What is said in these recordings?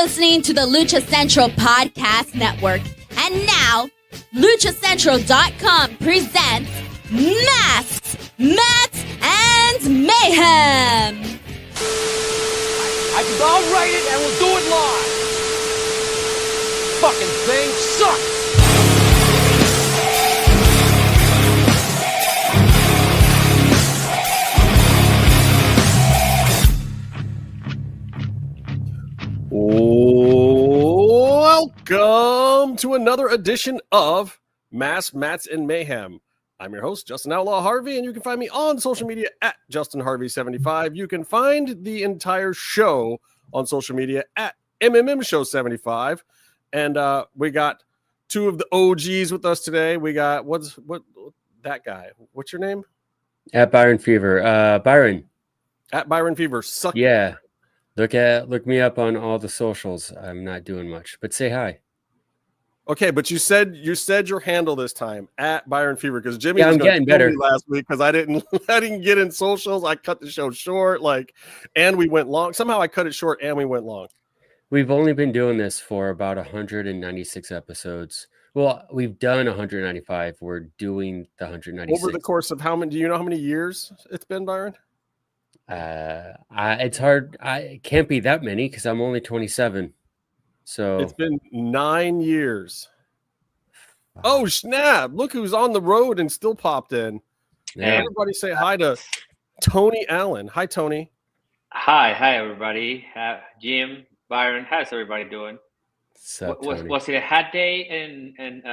listening to the Lucha Central Podcast Network. And now, LuchaCentral.com presents Masks, Mats, and Mayhem. I can all write it and we'll do it live. Fucking thing sucks. Welcome to another edition of Masks, Mats, and Mayhem. I'm your host, Justin Outlaw Harvey, and you can find me on social media at JustinHarvey75. You can find the entire show on social media at MMMshow75. And we got two of the OGs with us today. We got what that guy? What's your name? At Byron Fever. Byron. At Byron Fever. Suck. Yeah. Look me up on all the socials. I'm not doing much, but say hi. Okay, but you said your handle this time at Byron Fever because Jimmy was getting better last week because I didn't get in socials. I cut the show short, and we went long. Somehow I cut it short and we went long. We've only been doing this for about 196 episodes. Well, we've done 195. We're doing the 196 over the course of how many? Do you know how many years it's been, Byron? It's hard. It can't be that many because I'm only 27. So it's been 9 years. Oh, snap. Look who's on the road and still popped in. Yeah. Everybody say hi to Tony Allen. Hi, Tony. Hi, everybody. Jim, Byron, how's everybody doing? Was it a hat day and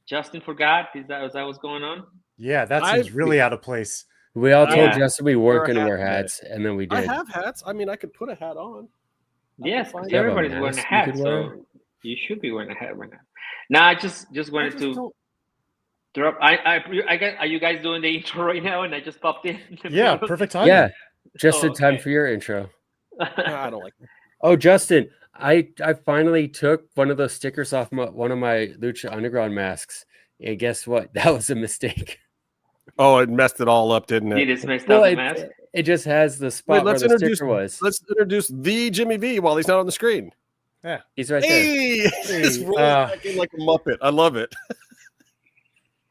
Justin forgot? Is that what's going on? Yeah, that seems really out of place. We all told Justin we weren't going to wear hats, and then we did. I have hats. I mean, I could put a hat on. Yes, everybody's wearing a hat, so you should be wearing a hat right now. Now, I just wanted to drop. I guess, are you guys doing the intro right now? And I just popped in. Yeah, perfect time. Yeah, just in time for your intro. I don't like that. Oh, Justin, I finally took one of those stickers off one of my Lucha Underground masks, and guess what? That was a mistake. Oh, it messed it all up, didn't it? You just messed up the mask? It just has the spot where the sticker was. Let's introduce the JimmyV while he's not on the screen. Yeah, he's right there. He's rolling back in like a Muppet. I love it.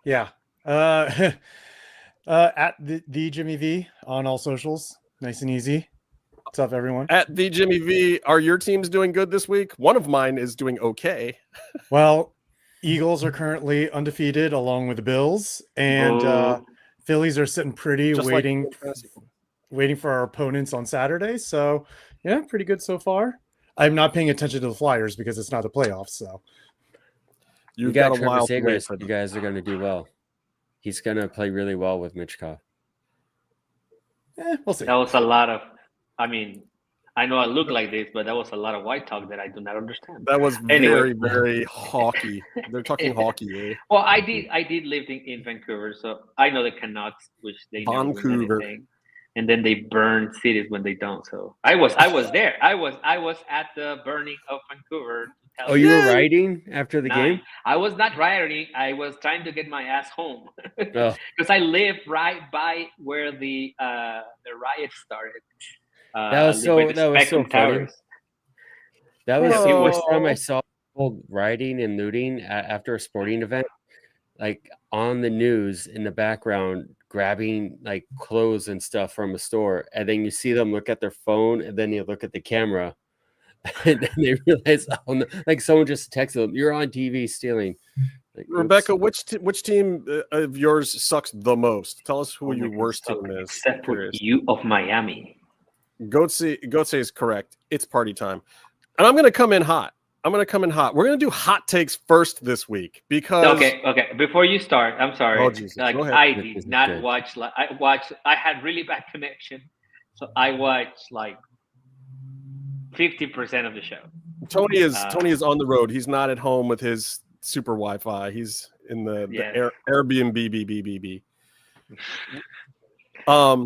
Yeah. At the JimmyV on all socials. Nice and easy. What's up, everyone? At the JimmyV, are your teams doing good this week? One of mine is doing okay. Well, Eagles are currently undefeated along with the Bills, and Phillies are sitting pretty, waiting for our opponents on Saturday. So, yeah, pretty good so far. I'm not paying attention to the Flyers because it's not the playoffs. So, you got Trevor Segers. You guys are going to do well. He's going to play really well with Mitchkov. We'll see. That was a lot of. I mean, I know I look like this, but that was a lot of white talk that I do not understand. That was very, very hockey. They're talking hockey. Eh? Well, I did live in Vancouver, so I know the Canucks, which they never win anything, and then they burn cities when they don't. So I was there. I was at the burning of Vancouver. Oh, you were riding after the game? I was not riding. I was trying to get my ass home because I live right by where the riot started. That was so funny. That was the first time I saw people rioting and looting after a sporting event, like on the news in the background, grabbing like clothes and stuff from a store, and then you see them look at their phone, and then you look at the camera, and then they realize, like someone just texted them, "You're on TV stealing." Like, Rebecca, which team of yours sucks the most? Tell us who your worst team is. Except for you of Miami. Goatse is correct. It's party time. And I'm going to come in hot. We're going to do hot takes first this week because... Okay. Before you start, I'm sorry. Oh, Jesus. Like, I did not watch... I had really bad connection. So I watched like 50% of the show. Tony is on the road. He's not at home with his super Wi-Fi. He's in the Airbnb.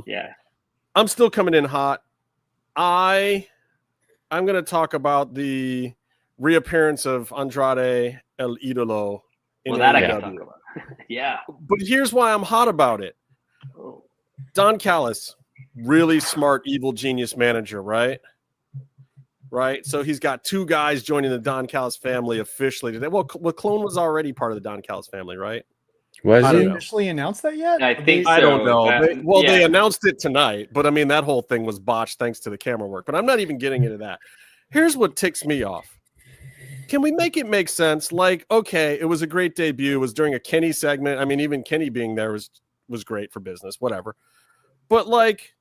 Yeah. I'm still coming in hot. I'm going to talk about the reappearance of Andrade El Idolo in that I can talk about. Yeah. But here's why I'm hot about it. Don Callis, really smart, evil genius manager, right? right? So he's got 2 guys joining the Don Callis family officially today. Well, Clone was already part of the Don Callis family, right? Was They he officially announced that yet? I think I don't know. yeah. They announced it tonight, but I mean, that whole thing was botched thanks to the camera work. But I'm not even getting into that. Here's what ticks me off. Can we make it make sense? Like, okay, it was a great debut. It was during a Kenny segment. I mean, even Kenny being there was great for business, whatever. But like,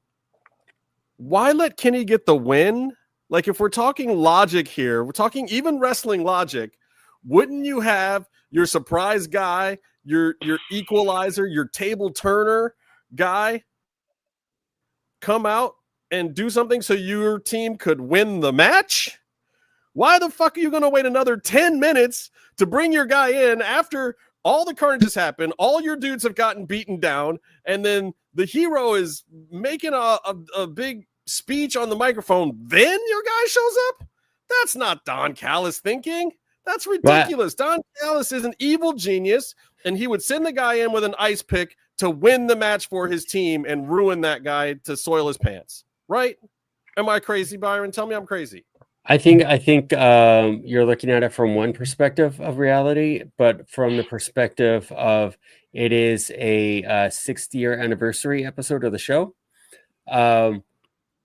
why let Kenny get the win? Like, if we're talking logic here, we're talking even wrestling logic, wouldn't you have your surprise guy, your equalizer, your table turner guy come out and do something so your team could win the match? Why the fuck are you going to wait another 10 minutes to bring your guy in after all the carnage has happened, all your dudes have gotten beaten down, and then the hero is making a big speech on the microphone, then your guy shows up? That's not Don Callis thinking. That's ridiculous. Don Callis is an evil genius, and he would send the guy in with an ice pick to win the match for his team and ruin that guy to soil his pants. Right? Am I crazy, Byron? Tell me I'm crazy. I think you're looking at it from one perspective of reality, but from the perspective of it is a 60-year anniversary episode of the show.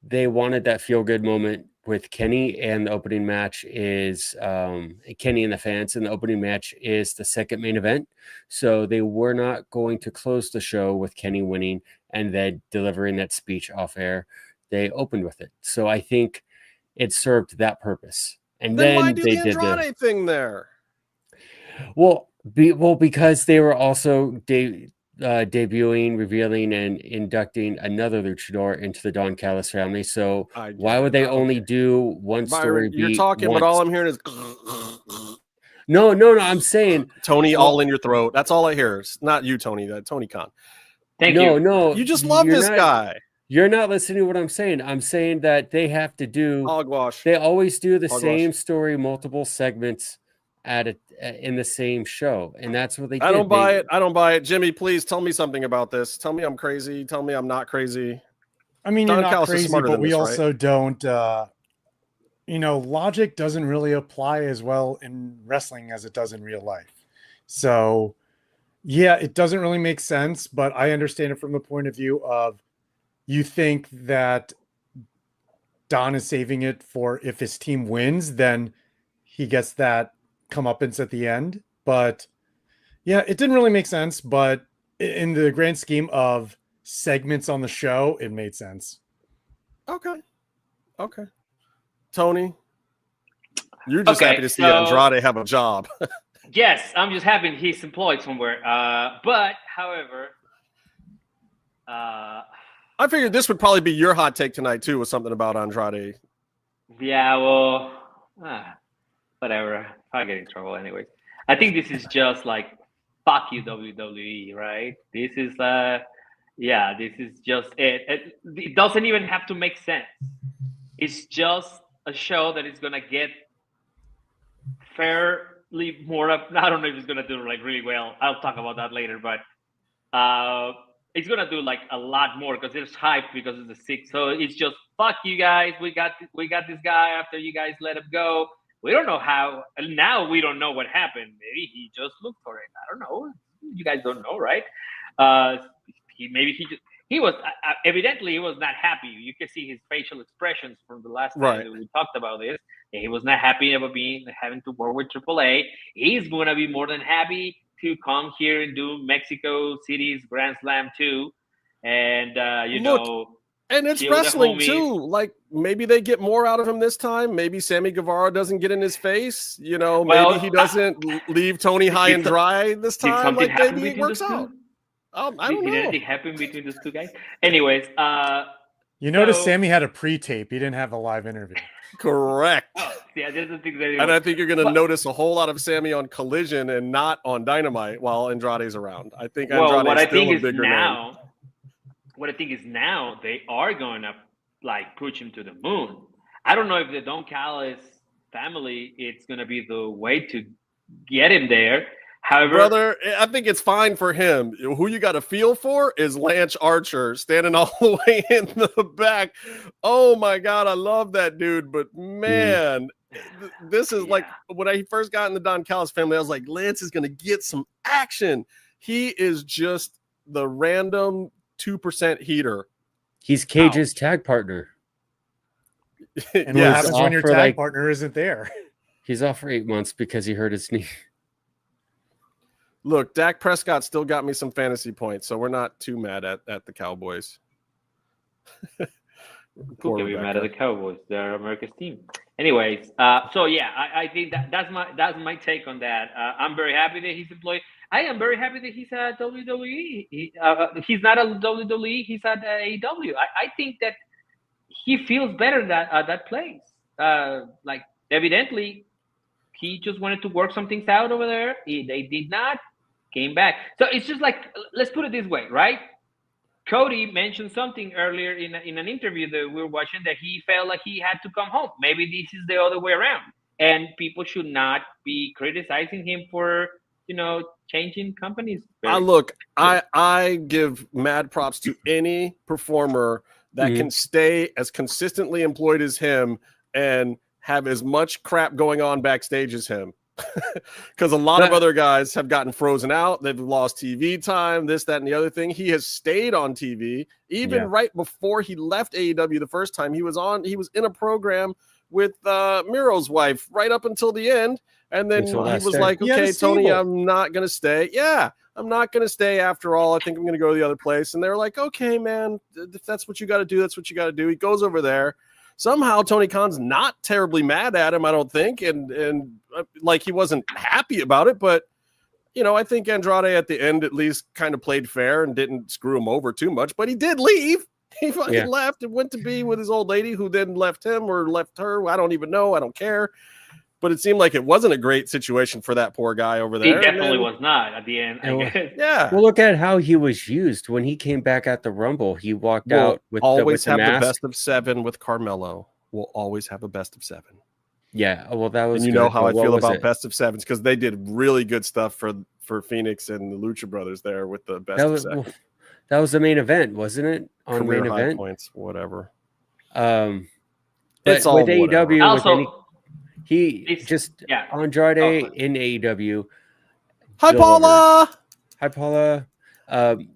They wanted that feel-good moment with Kenny, and the opening match is Kenny and the fans, and the opening match is the second main event. So they were not going to close the show with Kenny winning and then delivering that speech off air. They opened with it. So I think it served that purpose. And then why do they the Andrade thing there? Well, because they were also debuting, revealing, and inducting another luchador into the Don Callis family. So why would they only do one story? Byron, you're talking, but all I'm hearing is no. I'm saying Tony all in your throat. That's all I hear. It's not you, Tony. Tony Khan. Thank you. No, you just love this guy. You're not listening to what I'm saying. I'm saying that they have to do hogwash. They always do the same story, multiple segments in the same show, and that's what they did. I don't buy it. I don't buy it. Jimmy, please tell me something about this. Tell me I'm crazy. Tell me I'm not crazy. I mean, you're not crazy, but we also don't. Logic doesn't really apply as well in wrestling as it does in real life. So, yeah, it doesn't really make sense. But I understand it from the point of view of you think that Don is saving it for if his team wins, then he gets that comeuppance at the end. But yeah, it didn't really make sense. But in the grand scheme of segments on the show, it made sense. Okay. Tony, you're just happy to see Andrade have a job. Yes, I'm just happy he's employed somewhere. But however, I figured this would probably be your hot take tonight too, with something about Andrade. Yeah, well, whatever. I'll get in trouble anyways. I think this is just like, fuck you, WWE, right? This is this is just it. It doesn't even have to make sense. It's just a show that is gonna get fairly more up. I don't know if it's gonna do like really well. I'll talk about that later, but it's gonna do like a lot more because there's hype because it's the 6th. So it's just fuck you guys. We got this guy after you guys let him go. We don't know how, and now we don't know what happened. Maybe he just looked for it. I don't know. You guys don't know, right? He was evidently he was not happy. You can see his facial expressions from the last time that we talked about this. He was not happy about having to work with AAA. He's gonna be more than happy to come here and do Mexico City's Grand Slam too, and and it's wrestling too. Like maybe they get more out of him this time. Maybe Sammy Guevara doesn't get in his face. Maybe he doesn't leave Tony high and dry this time. Like maybe it works out. I don't know. Did anything happen between those two guys? Anyways, notice Sammy had a pre-tape. He didn't have a live interview. Correct. Yeah, there's the thing and I think you're going to notice a whole lot of Sammy on Collision and not on Dynamite while Andrade's around. I think Andrade's still a bigger name. What I think is now they are going to like push him to the moon. I don't know if the Don Callis family it's going to be the way to get him there. However, brother, I think it's fine for him. Who you got to feel for is Lance Archer standing all the way in the back. Oh my God, I love that dude. But man, this is like when I first got in the Don Callis family, I was like, Lance is going to get some action. He is just the random 2% heater. He's Cage's tag partner. And what happens when your tag partner isn't there? He's off for 8 months because he hurt his knee. Look, Dak Prescott still got me some fantasy points, so we're not too mad at the Cowboys. Who can be mad at the Cowboys? They're America's team. Anyways, so yeah, I think that's my take on that. I'm very happy that he's employed. I am very happy that he's at WWE. He's not at WWE. He's at AEW. I think that he feels better that place. Like evidently, he just wanted to work some things out over there. They did not. Came back. So it's just like, let's put it this way, right? Cody mentioned something earlier in an interview that we were watching that he felt like he had to come home. Maybe this is the other way around. And people should not be criticizing him for, changing companies. Look, I give mad props to any performer that can stay as consistently employed as him and have as much crap going on backstage as him. Because a lot of other guys have gotten frozen out. They've lost TV time, this, that, and the other thing. He has stayed on TV. Even right before he left AEW the first time, he was in a program with Miro's wife right up until the end. And then he was like, okay, Tony, I'm not going to stay. Yeah, I'm not going to stay after all. I think I'm going to go to the other place. And they're like, okay, man, if that's what you got to do, that's what you got to do. He goes over there. Somehow Tony Khan's not terribly mad at him, I don't think, and like he wasn't happy about it, but I think Andrade at the end at least kind of played fair and didn't screw him over too much, but he did leave. He fucking left and went to be with his old lady who then left him or left her. I don't even know. I don't care. But it seemed like it wasn't a great situation for that poor guy over there. He definitely was not at the end. Yeah. Well, look at how he was used. When he came back at the Rumble, he walked out with always the have mask. the best of 7 with Carmelo. We'll always have a best of 7. Yeah. Well, that was. And know how I feel about best of 7s because they did really good stuff for Phoenix and the Lucha Brothers there with the best of 7. Well, that was the main event, wasn't it? On Career main high event points, whatever. It's all with AEW. Also, Andrade in AEW. Hi, Paula. Hi, Paula.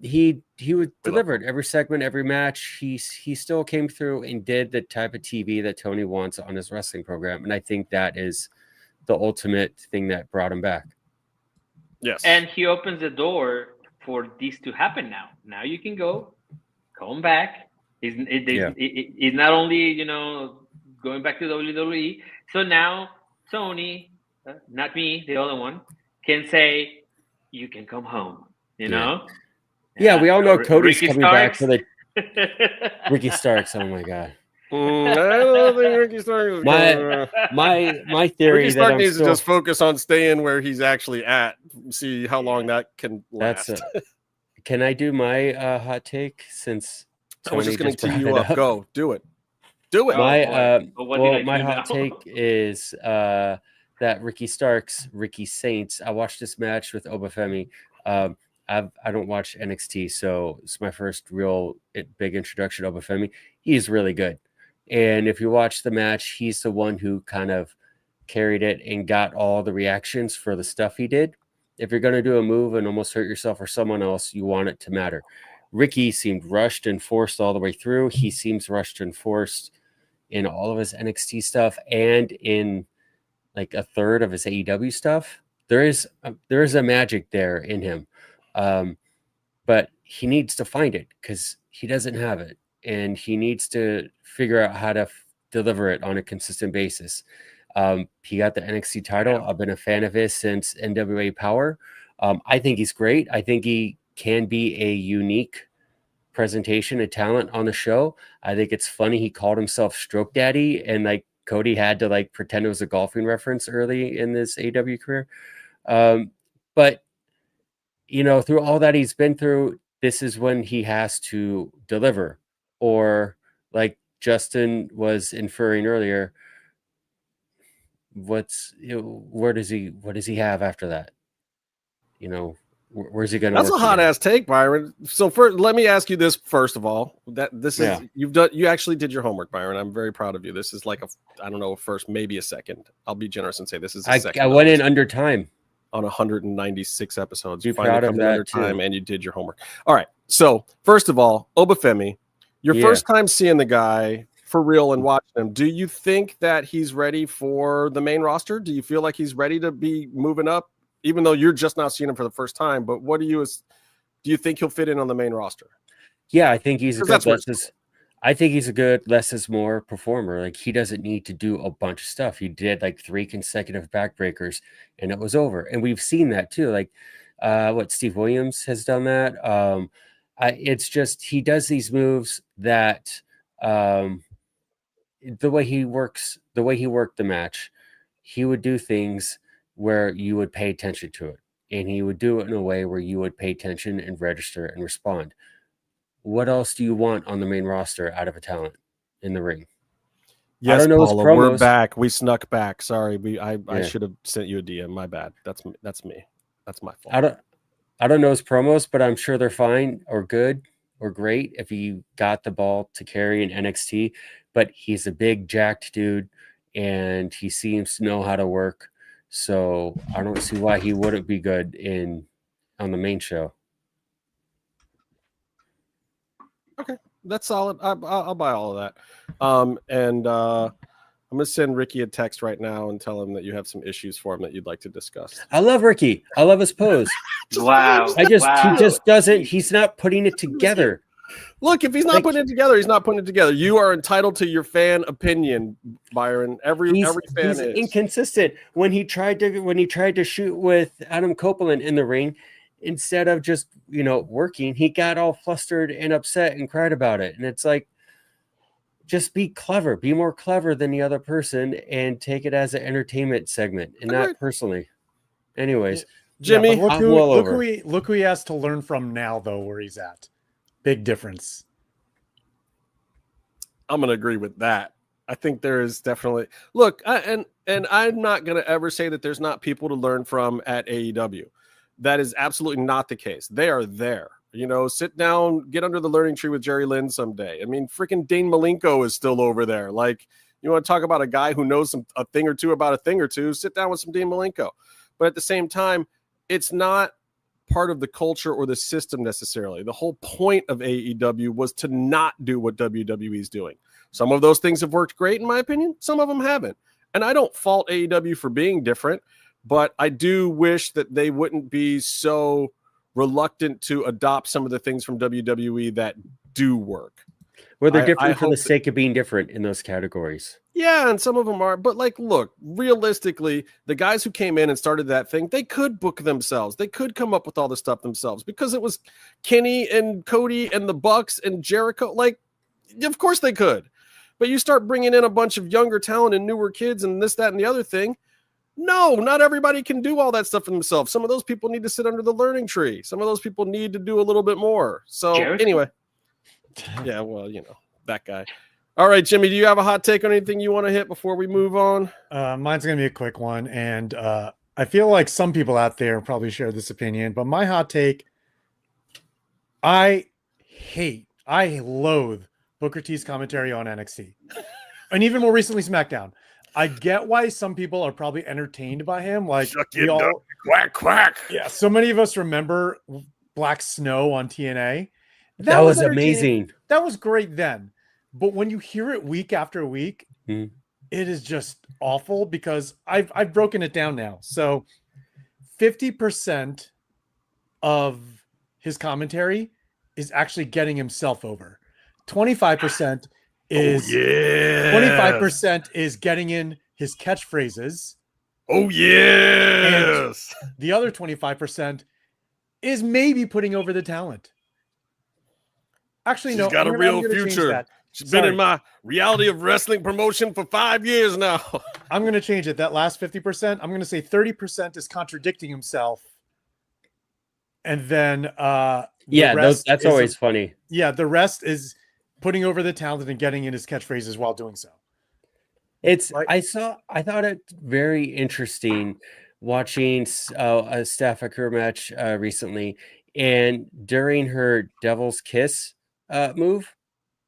He was delivered every segment, every match. He still came through and did the type of TV that Tony wants on his wrestling program, and I think that is the ultimate thing that brought him back. Yes, and he opens the door for this to happen now. Now you can come back. It's not only going back to WWE. So now Tony, not me, the other one, can say you can come home. You know. Yeah, we all know Cody's Ricky coming Starks. back for the Ricky Starks. Oh my god. I don't think Ricky Starks. My theory Ricky that Stark I'm needs still, to just focus on staying where he's actually at. See how long that can last. that's can I do my hot take since I was Tony just going to brought tee you it up. Go, do it. Do it. My hot take is that Ricky Starks, Ricky Saints. I watched this match with Obafemi. I don't watch NXT, so it's my first real big introduction to Obafemi. He's really good. And if you watch the match, he's the one who kind of carried it and got all the reactions for the stuff he did. If you're going to do a move and almost hurt yourself or someone else, you want it to matter. Ricky seemed rushed and forced all the way through. He seems rushed and forced in all of his NXT stuff and in like a third of his AEW stuff. There is a magic there in him. But he needs to find it because he doesn't have it, and he needs to figure out how to deliver it on a consistent basis. He got the NXT title. I've been a fan of his since NWA Power. I think he's great. I think he can be a unique presentation and talent on the show. I think it's funny he called himself Stroke Daddy, and like Cody had to like pretend it was a golfing reference early in this AEW career. But through all that he's been through, this is when he has to deliver. Or like Justin was inferring earlier, what does he have after that? where's he going to? That's a hot ass take, Byron. So let me ask you this first of all. You actually did your homework, Byron. I'm very proud of you. This is like a first, maybe a second. I'll be generous and say this is a second. I went in under time on 196 episodes. You proud of that under time, and you did your homework. All right. So first of all, Obafemi, your first time seeing the guy for real and watching him, do you think that he's ready for the main roster? Do you feel like he's ready to be moving up? Even though you're just not seeing him for the first time, but do you think he'll fit in on the main roster? Yeah, I think he's a good less is more performer. Like, he doesn't need to do a bunch of stuff. He did like 3 consecutive backbreakers and it was over. And we've seen that too. Like Steve Williams has done that. It's just, he does these moves that the way he worked the match, he would do things where you would pay attention to it, and he would do it in a way where you would pay attention and register and respond. What else do you want on the main roster out of a talent in the ring? Yes, I don't know. Paula, we're back. We snuck back. Sorry, I should have sent you a DM. My bad. That's me. That's my fault. I don't know his promos, but I'm sure they're fine or good or great if he got the ball to carry in NXT. But he's a big jacked dude, and he seems to know how to work. So I don't see why he wouldn't be good on the main show. Okay, that's solid. I'll buy all of that. And I'm gonna send Ricky a text right now and tell him that you have some issues for him that you'd like to discuss. I love Ricky. I love his pose. Wow. He just doesn't. He's not putting it together. Look, if he's not putting it together, he's not putting it together. You are entitled to your fan opinion, Byron. Every fan is inconsistent. When he tried to shoot with Adam Copeland in the ring, instead of just working, he got all flustered and upset and cried about it. And it's like, just be clever, be more clever than the other person, and take it as an entertainment segment and not personally. Anyways, Jimmy, look who he has to learn from now, though, where he's at. Big difference. I'm going to agree with that. I think there is definitely and I'm not going to ever say that there's not people to learn from at AEW. That is absolutely not the case. They are there. Sit down, get under the learning tree with Jerry Lynn someday. I mean, freaking Dane Malenko is still over there. Like, you want to talk about a guy who knows a thing or two about a thing or two, sit down with some Dane Malenko. But at the same time, it's not part of the culture or the system necessarily. The whole point of AEW was to not do what WWE is doing. Some of those things have worked great, in my opinion. Some of them haven't. And I don't fault AEW for being different, but I do wish that they wouldn't be so reluctant to adopt some of the things from WWE that do work. Well, they're different for the sake of being different in those categories. Yeah, and some of them are. But, look, realistically, the guys who came in and started that thing, they could book themselves. They could come up with all the stuff themselves because it was Kenny and Cody and the Bucks and Jericho. Of course they could. But you start bringing in a bunch of younger talent and newer kids and this, that, and the other thing. No, not everybody can do all that stuff for themselves. Some of those people need to sit under the learning tree. Some of those people need to do a little bit more. So, Anyway. Yeah, well, that guy. All right, Jimmy, do you have a hot take on anything you want to hit before we move on? Mine's going to be a quick one. And I feel like some people out there probably share this opinion, but my hot take, I loathe Booker T's commentary on NXT. And even more recently, SmackDown. I get why some people are probably entertained by him. Like, quack, quack. Yeah, so many of us remember Black Snow on TNA. That was amazing. That was great then. But when you hear it week after week, it is just awful because I've broken it down now. So 50% of his commentary is actually getting himself over. 25% is 25% is getting in his catchphrases. Oh yes. And the other 25% is maybe putting over the talent. Actually, no. She's got a real future. She's been in my reality of wrestling promotion for 5 years now. I'm going to change it. That last 50%, I'm going to say 30% is contradicting himself. And then that's always funny. Yeah, the rest is putting over the talent and getting in his catchphrases while doing so. I thought it very interesting watching a Staff Occur match recently, and during her Devil's Kiss move,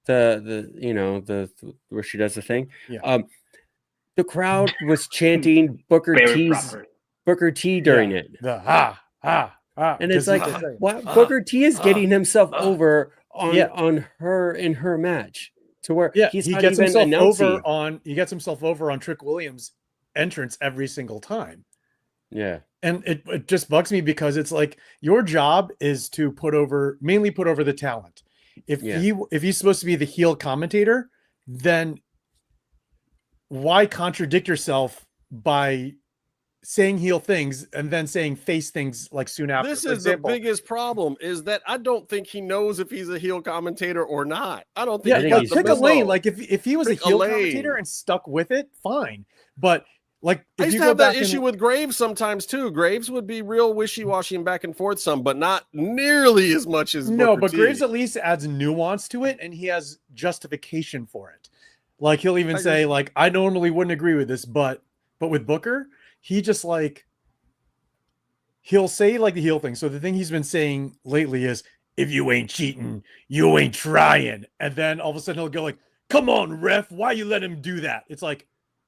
the where she does the thing, the crowd was chanting Booker T during it. The and it's like, Booker T is getting himself over on her in her match to where he gets himself over on Trick Williams' entrance every single time. Yeah. And it just bugs me because it's like your job is to mainly put over the talent. If he's supposed to be the heel commentator, then why contradict yourself by saying heel things and then saying face things like soon after? This is the biggest problem, is that I don't think he knows if he's a heel commentator or not. I don't think pick a lane. Like if he was a heel commentator and stuck with it, fine. But like I used to have that issue with Graves sometimes too. Graves would be real wishy-washy and back and forth some, but not nearly as much as Booker T. Graves at least adds nuance to it, and he has justification for it. Like he'll even say, like, I normally wouldn't agree with this, but with Booker, he just like he'll say like the heel thing. So the thing he's been saying lately is, if you ain't cheating, you ain't trying. And then all of a sudden he'll go like, come on, ref, why you let him do that? It's like,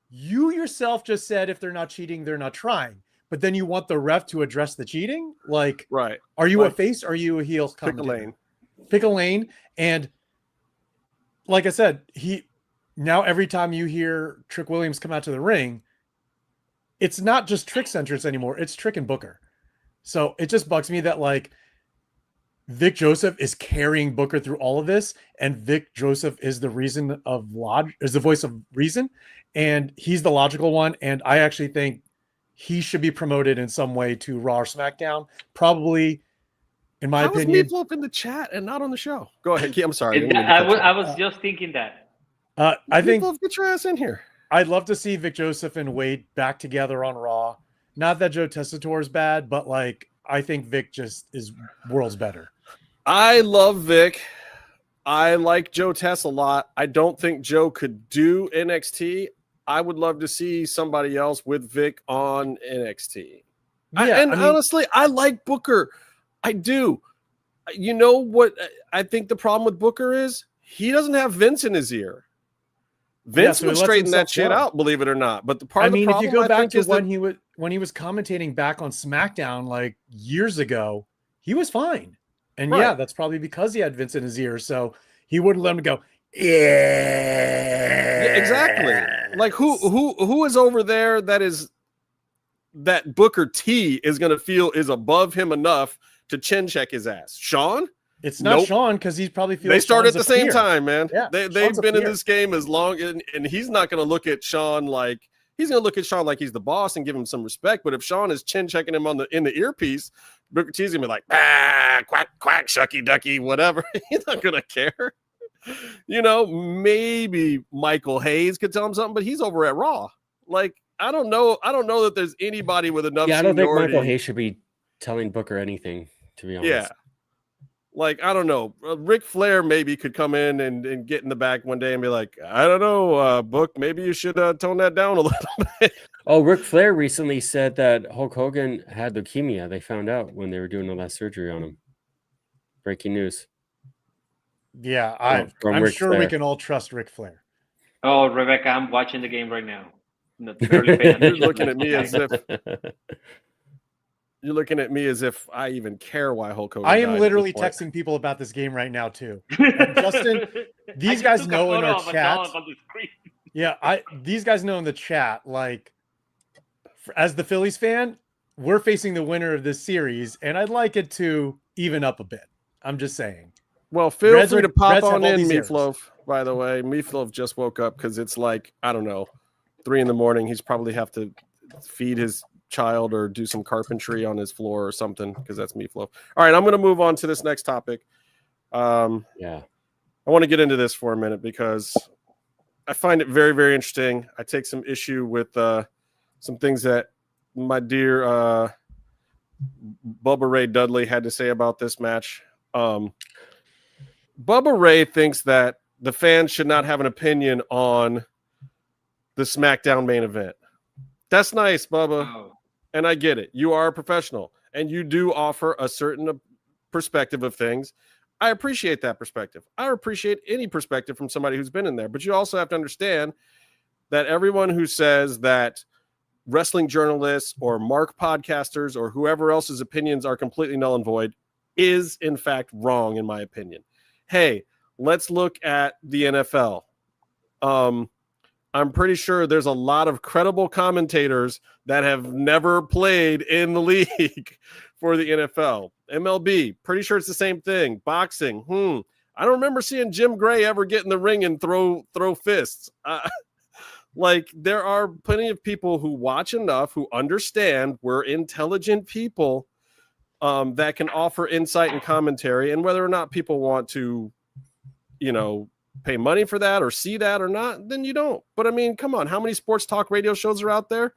you yourself just said if they're not cheating, they're not trying. But then you want the ref to address the cheating? Like, right. Are you a face? Or are you a heel? Pick a lane. Pick a lane. And like I said, now every time you hear Trick Williams come out to the ring, it's not just Trick's entrance anymore. It's Trick and Booker. So it just bugs me that like Vic Joseph is carrying Booker through all of this, and Vic Joseph is the is the voice of reason, and he's the logical one. And I actually think he should be promoted in some way to Raw or SmackDown. Probably, in my opinion. How was Meefloaf in the chat and not on the show? Go ahead, I'm sorry. I was just thinking that. I think Meefloaf, get your ass in here. I'd love to see Vic Joseph and Wade back together on Raw. Not that Joe Tessitore is bad, but like I think Vic just is worlds better. I love Vic. I like Joe Tess a lot. I don't think Joe could do NXT. I would love to see somebody else with Vic on NXT. Honestly, I like Booker. I do. You know what I think the problem with Booker is? He doesn't have Vince in his ear. Vince would straighten that shit out, believe it or not. But the part of the problem, if you go back to when he was commentating back on SmackDown like years ago, he was fine. And that's probably because he had Vince in his ear, so he wouldn't let him go. Yeah, exactly. Like who is over there that Booker T is going to feel is above him enough to chin check his ass? Sean? It's not Sean, because he probably feels they started at the same time, man. Yeah, they've been in this game as long, and he's not going to look at Sean like he's going to look at Sean like he's the boss and give him some respect. But if Sean is chin checking him in the earpiece, Booker T's gonna be like, quack quack, shucky ducky, whatever. He's not gonna care. You know, maybe Michael Hayes could tell him something, but he's over at Raw. Like, I don't know that there's anybody with enough. Yeah, I don't think Michael Hayes should be telling Booker anything, to be honest. Yeah. Like, I don't know. Ric Flair maybe could come in and get in the back one day and be like, I don't know, Book, maybe you should tone that down a little bit. Oh, Ric Flair recently said that Hulk Hogan had leukemia. They found out when they were doing the last surgery on him. Breaking news. Yeah, I'm sure Flair. We can all trust Ric Flair. Oh, Rebecca, I'm watching the game right now. You're looking at me as if you're looking at me as if I even care why Hulk Hogan. I am literally texting people about this game right now too. And Justin, these guys know in our chat. Yeah, these guys know in the chat. Like, as the Phillies fan, we're facing the winner of this series, and I'd like it to even up a bit. I'm just saying. Well, feel free to pop on in, Meefloaf. By the way, Meefloaf just woke up because it's like, I don't know, 3 a.m. He's probably have to feed his child or do some carpentry on his floor or something, because that's Meefloaf. All right, I'm going to move on to this next topic. I want to get into this for a minute because I find it very, very interesting. I take some issue with some things that my dear Bubba Ray Dudley had to say about this match. Bubba Ray thinks that the fans should not have an opinion on the SmackDown main event. That's nice, Bubba. And I get it. You are a professional and you do offer a certain perspective of things. I appreciate that perspective. I appreciate any perspective from somebody who's been in there. But you also have to understand that everyone who says that wrestling journalists or mark podcasters or whoever else's opinions are completely null and void is in fact wrong, in my opinion. Hey, let's look at the NFL. I'm pretty sure there's a lot of credible commentators that have never played in the league for the NFL. MLB, pretty sure it's the same thing. Boxing, I don't remember seeing Jim Gray ever get in the ring and throw fists. Like, there are plenty of people who watch enough, who understand we're intelligent people that can offer insight and commentary. And whether or not people want to, pay money for that or see that or not, then you don't. But I mean, come on, how many sports talk radio shows are out there?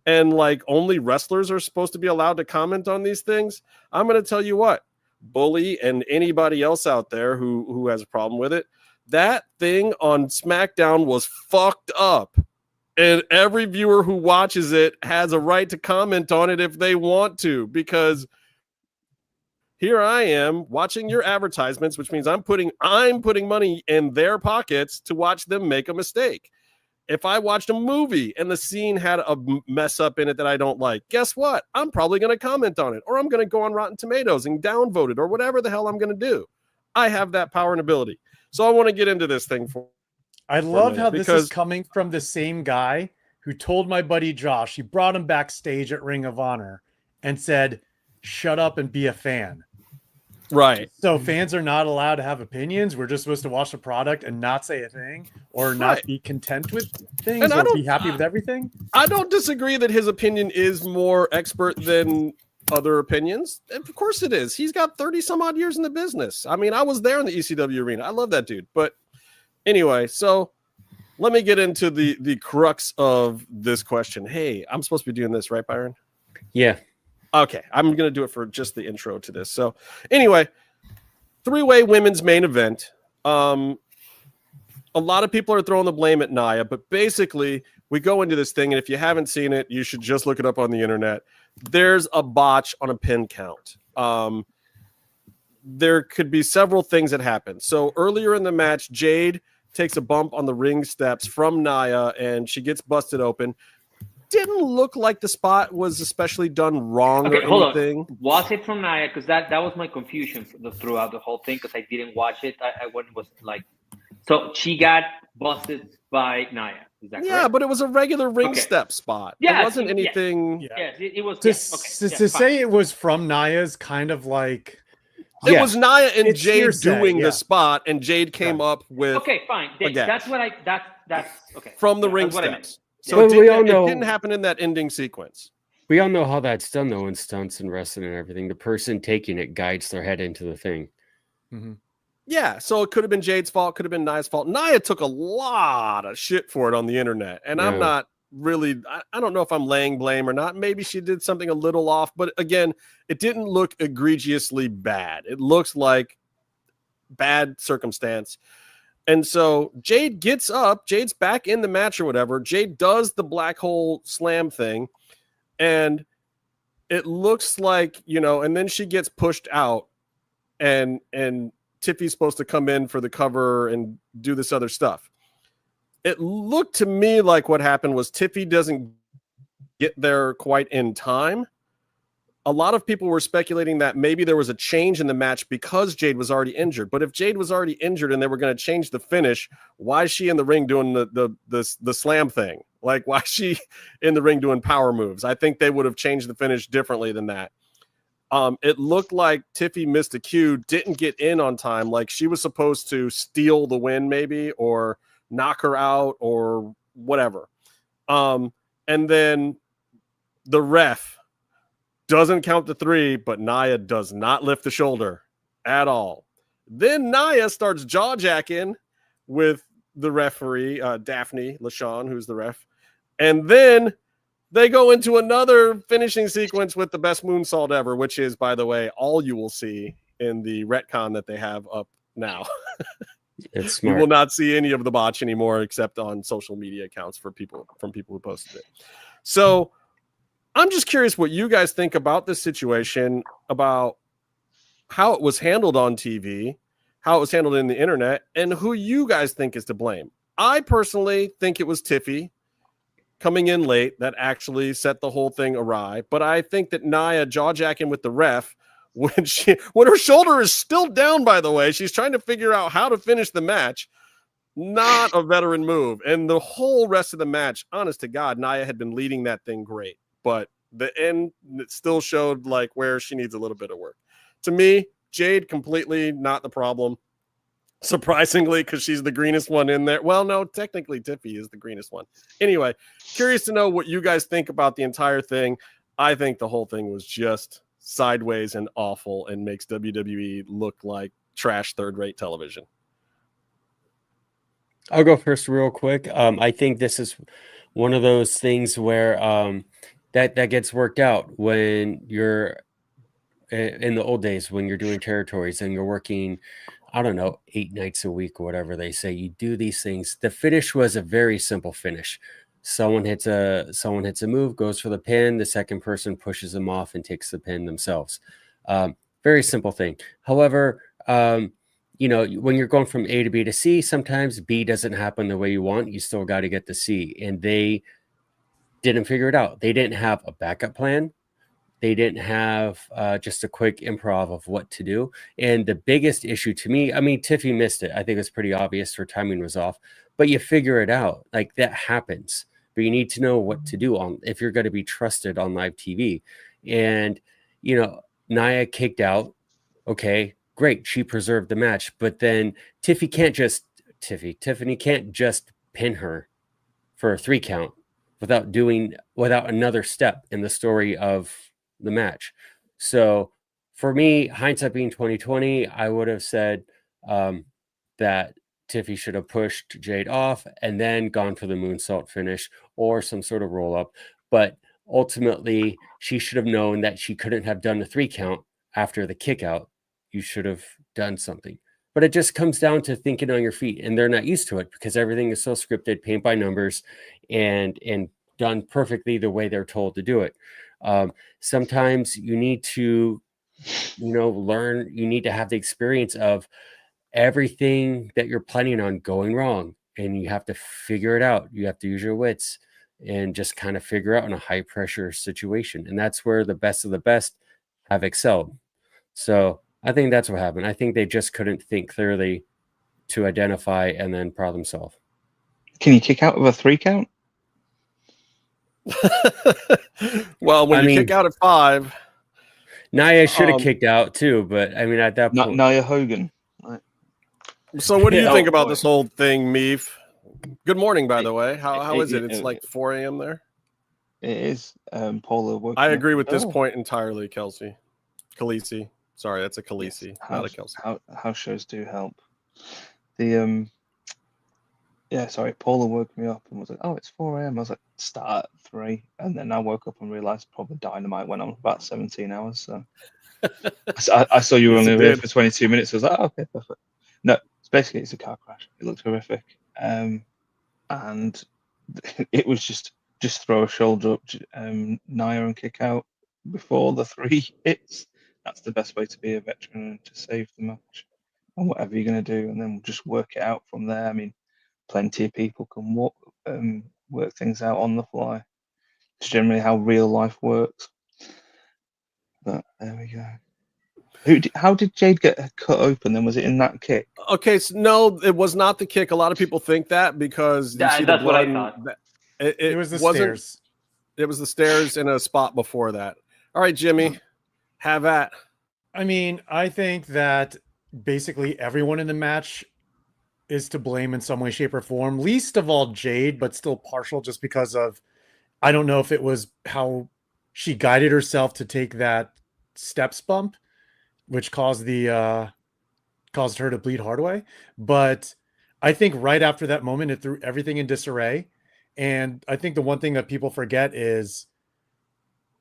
And like only wrestlers are supposed to be allowed to comment on these things? I'm going to tell you what, Bully and anybody else out there who has a problem with it, that thing on SmackDown was fucked up. And every viewer who watches it has a right to comment on it if they want to, because here I am watching your advertisements, which means I'm putting money in their pockets to watch them make a mistake. If I watched a movie and the scene had a mess up in it that I don't like, guess what? I'm probably going to comment on it, or I'm going to go on Rotten Tomatoes and downvote it, or whatever the hell I'm going to do. I have that power and ability. So I want to get into this thing I love how this is coming from the same guy who told my buddy Josh, he brought him backstage at Ring of Honor and said, shut up and be a fan. Right. So fans are not allowed to have opinions. We're just supposed to watch the product and not say a thing, or not be content with things, or be happy with everything. I don't disagree that his opinion is more expert than other opinions. Of course it is. He's got 30 some odd years in the business. I mean, I was there in the ECW arena. I love that dude. But anyway, so let me get into the crux of this question. Hey, I'm supposed to be doing this, right, Byron? Yeah. Okay, I'm going to do it for just the intro to this. So anyway, 3-way women's main event. A lot of people are throwing the blame at Nia, but basically we go into this thing, and if you haven't seen it, you should just look it up on the internet. There's a botch on a pin count. There could be several things that happen. So earlier in the match, Jade takes a bump on the ring steps from Nia, and she gets busted open. Didn't look like the spot was especially done wrong or anything. On. Was it from Nia? Because that was my confusion throughout the whole thing, because I didn't watch it. I was like, so she got busted by Nia. Is that correct? But it was a regular ring step spot. Yeah, it wasn't anything. Yes, it was. To say it was from Nia's kind of like. It was Nia and Jade doing the spot, and Jade came up with. Okay, fine. That's what I. That's okay. From the ring steps. So it didn't happen in that ending sequence. We all know how that's done, though, in stunts and wrestling and everything. The person taking it guides their head into the thing. Mm-hmm. Yeah, so it could have been Jade's fault, could have been Nia's fault. Nia took a lot of shit for it on the internet, and I'm not really, I don't know if I'm laying blame or not. Maybe she did something a little off, but again, it didn't look egregiously bad. It looks like bad circumstance. And so Jade gets up, Jade's back in the match or whatever. Jade does the black hole slam thing, and it looks like, and then she gets pushed out, and Tiffy's supposed to come in for the cover and do this other stuff. It looked to me like what happened was Tiffy doesn't get there quite in time. A lot of people were speculating that maybe there was a change in the match because Jade was already injured. But if Jade was already injured and they were going to change the finish, why is she in the ring doing the slam thing? Like, why is she in the ring doing power moves? I think they would have changed the finish differently than that. It looked like Tiffy missed a cue, didn't get in on time. Like she was supposed to steal the win maybe, or knock her out or whatever. And then the ref doesn't count the 3, but Nia does not lift the shoulder at all. Then Nia starts jaw-jacking with the referee, Daphne LaShawn, who's the ref. And then they go into another finishing sequence with the best moonsault ever, which is, by the way, all you will see in the retcon that they have up now. It's smart. You will not see any of the botch anymore except on social media accounts from people who posted it. So I'm just curious what you guys think about this situation, about how it was handled on TV, how it was handled in the internet, and who you guys think is to blame. I personally think it was Tiffy coming in late that actually set the whole thing awry. But I think that Nia jaw-jacking with the ref when her shoulder is still down, by the way, she's trying to figure out how to finish the match. Not a veteran move. And the whole rest of the match, honest to God, Nia had been leading that thing great. But the end still showed like where she needs a little bit of work. To me, Jade completely not the problem. Surprisingly, because she's the greenest one in there. Well, no, technically Tiffy is the greenest one. Anyway, curious to know what you guys think about the entire thing. I think the whole thing was just sideways and awful and makes WWE look like trash third-rate television. I'll go first real quick. I think this is one of those things where that gets worked out when you're in the old days, when you're doing territories and you're working, I don't know, 8 nights a week or whatever they say. You do these things. The finish was a very simple finish. Someone hits a move, goes for the pin. The second person pushes them off and takes the pin themselves. Very simple thing. However, when you're going from A to B to C, sometimes B doesn't happen the way you want. You still got to get to C. And they didn't figure it out. They didn't have a backup plan. They didn't have just a quick improv of what to do. And the biggest issue to me, I mean, Tiffy missed it. I think it's pretty obvious her timing was off. But you figure it out. Like, that happens. But you need to know what to do if you're going to be trusted on live TV. And, Nia kicked out. Okay, great. She preserved the match. But then Tiffany can't just pin her for a 3 count without another step in the story of the match. So for me, hindsight being 2020, I would have said that Tiffy should have pushed Jade off and then gone for the moonsault finish or some sort of roll up. But ultimately, she should have known that she couldn't have done the 3 count after the kick out. You should have done something. But it just comes down to thinking on your feet, and they're not used to it because everything is so scripted, paint by numbers, and done perfectly the way they're told to do it. Sometimes you need to, learn. You need to have the experience of everything that you're planning on going wrong, and you have to figure it out. You have to use your wits and just kind of figure out in a high pressure situation. And that's where the best of the best have excelled. So I think that's what happened. I think they just couldn't think clearly to identify and then problem solve. Can you kick out of a 3 count? Well, when you kick out at 5, Nia should have kicked out too, but I mean, at that point, Nia Hogan. Right. So what do you think about this whole thing, Meef? Good morning, by the way. How is it? It's like 4 a.m. there. It is. Paula. I agree with this point entirely, Kelsey. Khaleesi. Sorry, that's a Khaleesi, not a Kelsey. House shows do help. Paula woke me up and was like, "Oh, it's 4 a.m." I was like, "Start at 3," and then I woke up and realized probably Dynamite went on for about 17 hours. So I saw you were only here for 22 minutes. I was like, "Oh, okay, perfect." No, it's a car crash. It looked horrific, and it was just throw a shoulder up, Nia and kick out before the 3 hits. That's the best way to be a veteran and to save the match, and whatever you're going to do, and then we'll just work it out from there. I mean, plenty of people can work things out on the fly. It's generally how real life works. But there we go. How did Jade get cut open? Then was it in that kick? Okay, so no, it was not the kick. A lot of people think that because that's what I thought. It was the stairs. It was the stairs in a spot before that. All right, Jimmy, have at. I mean, I think that basically everyone in the match is to blame in some way, shape, or form. Least of all Jade, but still partial just because of, I don't know if it was how she guided herself to take that steps bump, which caused her to bleed hard away. But I think right after that moment, it threw everything in disarray. And I think the one thing that people forget is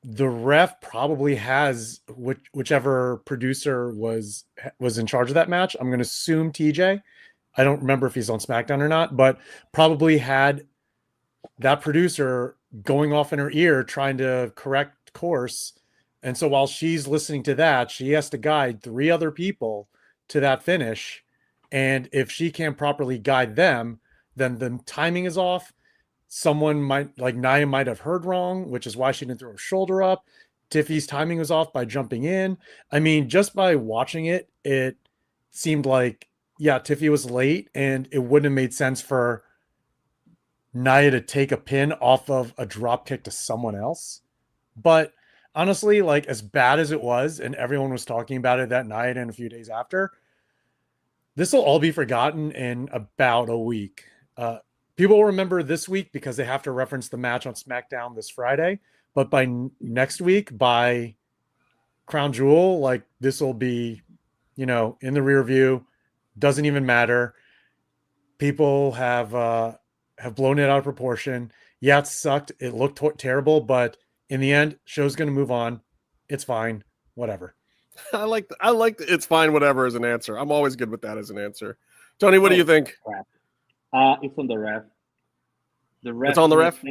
the ref probably has whichever producer was in charge of that match. I'm going to assume TJ. I don't remember if he's on SmackDown or not, but probably had that producer going off in her ear trying to correct course. And so while she's listening to that, she has to guide 3 other people to that finish. And if she can't properly guide them, then the timing is off. Someone might, like Nia might have heard wrong, which is why she didn't throw her shoulder up. Tiffy's timing was off by jumping in. I mean, just by watching it, it seemed like, yeah, Tiffy was late, and it wouldn't have made sense for Nia to take a pin off of a drop kick to someone else. But honestly, like, as bad as it was, and everyone was talking about it that night and a few days after, this will all be forgotten in about a week. People will remember this week because they have to reference the match on SmackDown this Friday. But by next week, by Crown Jewel, like, this will be, in the rear view. Doesn't even matter. People have blown it out of proportion. Yeah, it sucked. It looked terrible, but in the end, show's going to move on. It's fine. Whatever. I like it's fine, whatever as an answer. I'm always good with that as an answer. Tony, what do you think? Crap. It's on the ref. The ref. It's on the ref?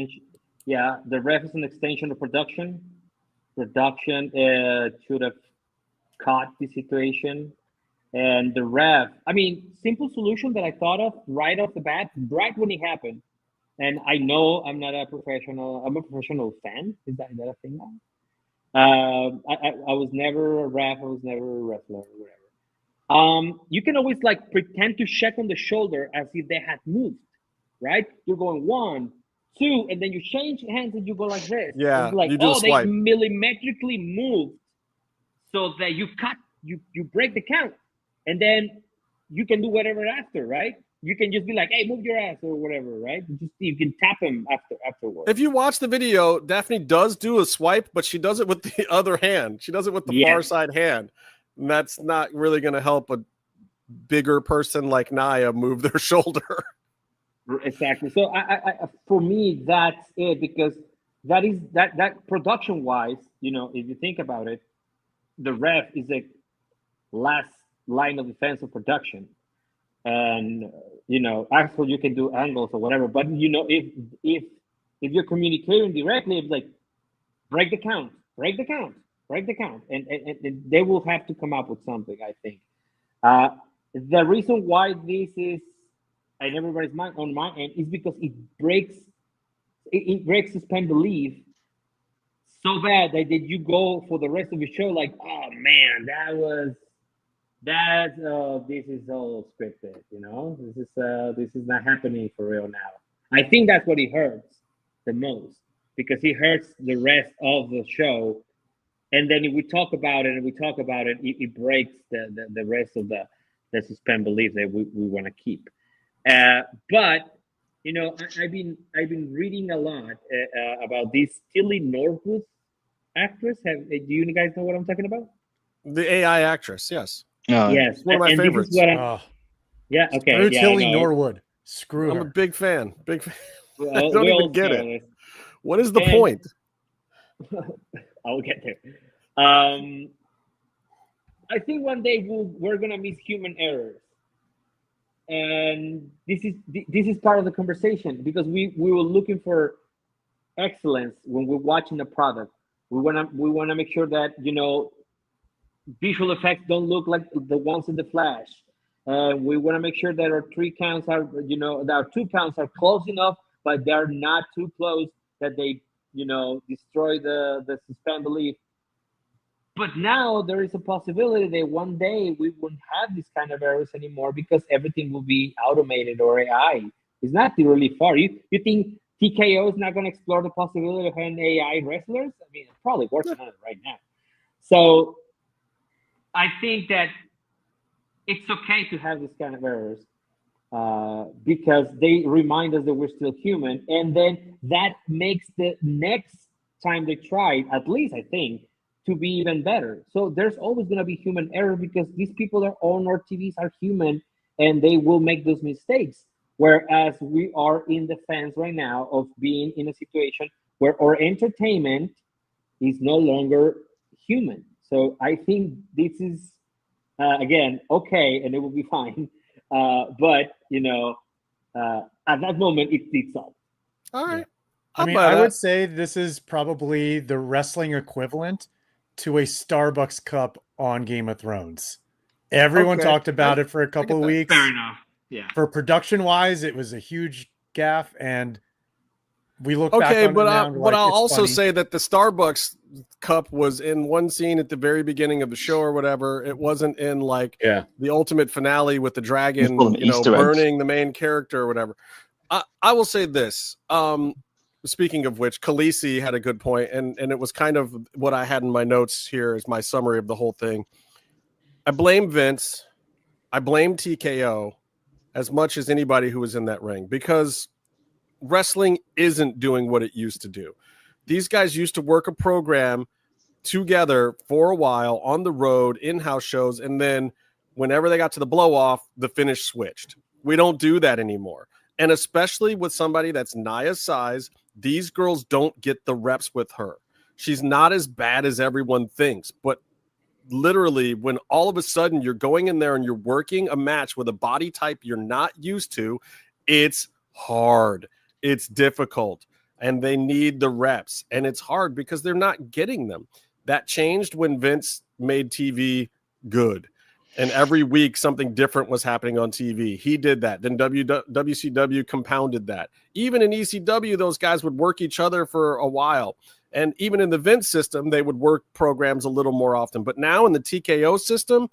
Yeah, the ref is an extension of production. Production should have caught the situation. And the ref, I mean, simple solution that I thought of right off the bat, right when it happened. And I know I'm not a professional. I'm a professional fan. Is that a thing now? I was never a ref. I was never a wrestler or whatever. You can always like pretend to check on the shoulder as if they had moved, right? You're going 1, 2, and then you change hands and you go like this. Yeah, like, you do a swipe. They millimetrically moved so that you break the count, and then you can do whatever after, right? You can just be like, hey, move your ass or whatever, right? You can tap him afterwards. If you watch the video, Daphne does do a swipe, but she does it with the other hand. She does it with the far side hand. And that's not really going to help a bigger person like Nia move their shoulder. Exactly. So I for me, that's it, because that production wise, if you think about it, the ref is a last line of defense of production. And actually you can do angles or whatever, but if you're communicating directly, it's like break the count, and they will have to come up with something. I think the reason why this is in everybody's mind on my end is because it breaks suspend belief so bad that you go for the rest of the show like, oh man, this is all scripted, this is not happening for real now. I think that's what it hurts the most, because it hurts the rest of the show. And then if we talk about it, it breaks the rest of the suspend belief that we want to keep. But I've been reading a lot about this Tilly Norwood actress. Do you guys know what I'm talking about? The AI actress, yes. Yes, one of my favorites. Yeah, okay. Screw Tilly Norwood. Screw her. I'm a big fan. I Well, don't even get it. What is the point? I'll get there. I think one day we're gonna miss human errors, and this is part of the conversation, because we were looking for excellence when we're watching a product. We wanna make sure that visual effects don't look like the ones in the Flash. We want to make sure that our 3 counts are, that our 2 counts are close enough, but they're not too close that they, destroy the suspend belief. But now there is a possibility that one day we won't have these kind of errors anymore, because everything will be automated or AI. It's not really far. You think TKO is not going to explore the possibility of having AI wrestlers? I mean, it's probably working on it right now. So I think that it's okay to have this kind of errors because they remind us that we're still human. And then that makes the next time they try, at least I think, to be even better. So there's always going to be human error, because these people that own our TVs are human and they will make those mistakes. Whereas we are in the fence right now of being in a situation where our entertainment is no longer human. So I think this is, again, okay, and it will be fine. But, at that moment, it's up. All right. I would say this is probably the wrestling equivalent to a Starbucks cup on Game of Thrones. Everyone talked about it for a couple of weeks. Fair enough. Yeah. For production wise, it was a huge gaffe, and we look back on but it now. but I'll also say that the Starbucks cup was in one scene at the very beginning of the show or whatever. It wasn't in the ultimate finale with the dragon, burning the main character or whatever. I will say this. Speaking of which, Khaleesi had a good point, and it was kind of what I had in my notes here as my summary of the whole thing. I blame Vince. I blame TKO as much as anybody who was in that ring, because wrestling isn't doing what it used to do. These guys used to work a program together for a while on the road, in-house shows, and then whenever they got to the blow-off, the finish switched. We don't do that anymore. And especially with somebody that's Nia's size, these girls don't get the reps with her. She's not as bad as everyone thinks, but literally when all of a sudden you're going in there and you're working a match with a body type you're not used to, it's hard. It's difficult, and they need the reps, and it's hard because they're not getting them. That changed when Vince made TV good, and every week something different was happening on TV. He did that. Then WCW compounded that. Even in ECW, those guys would work each other for a while. And even in the Vince system, they would work programs a little more often. But now in the TKO system,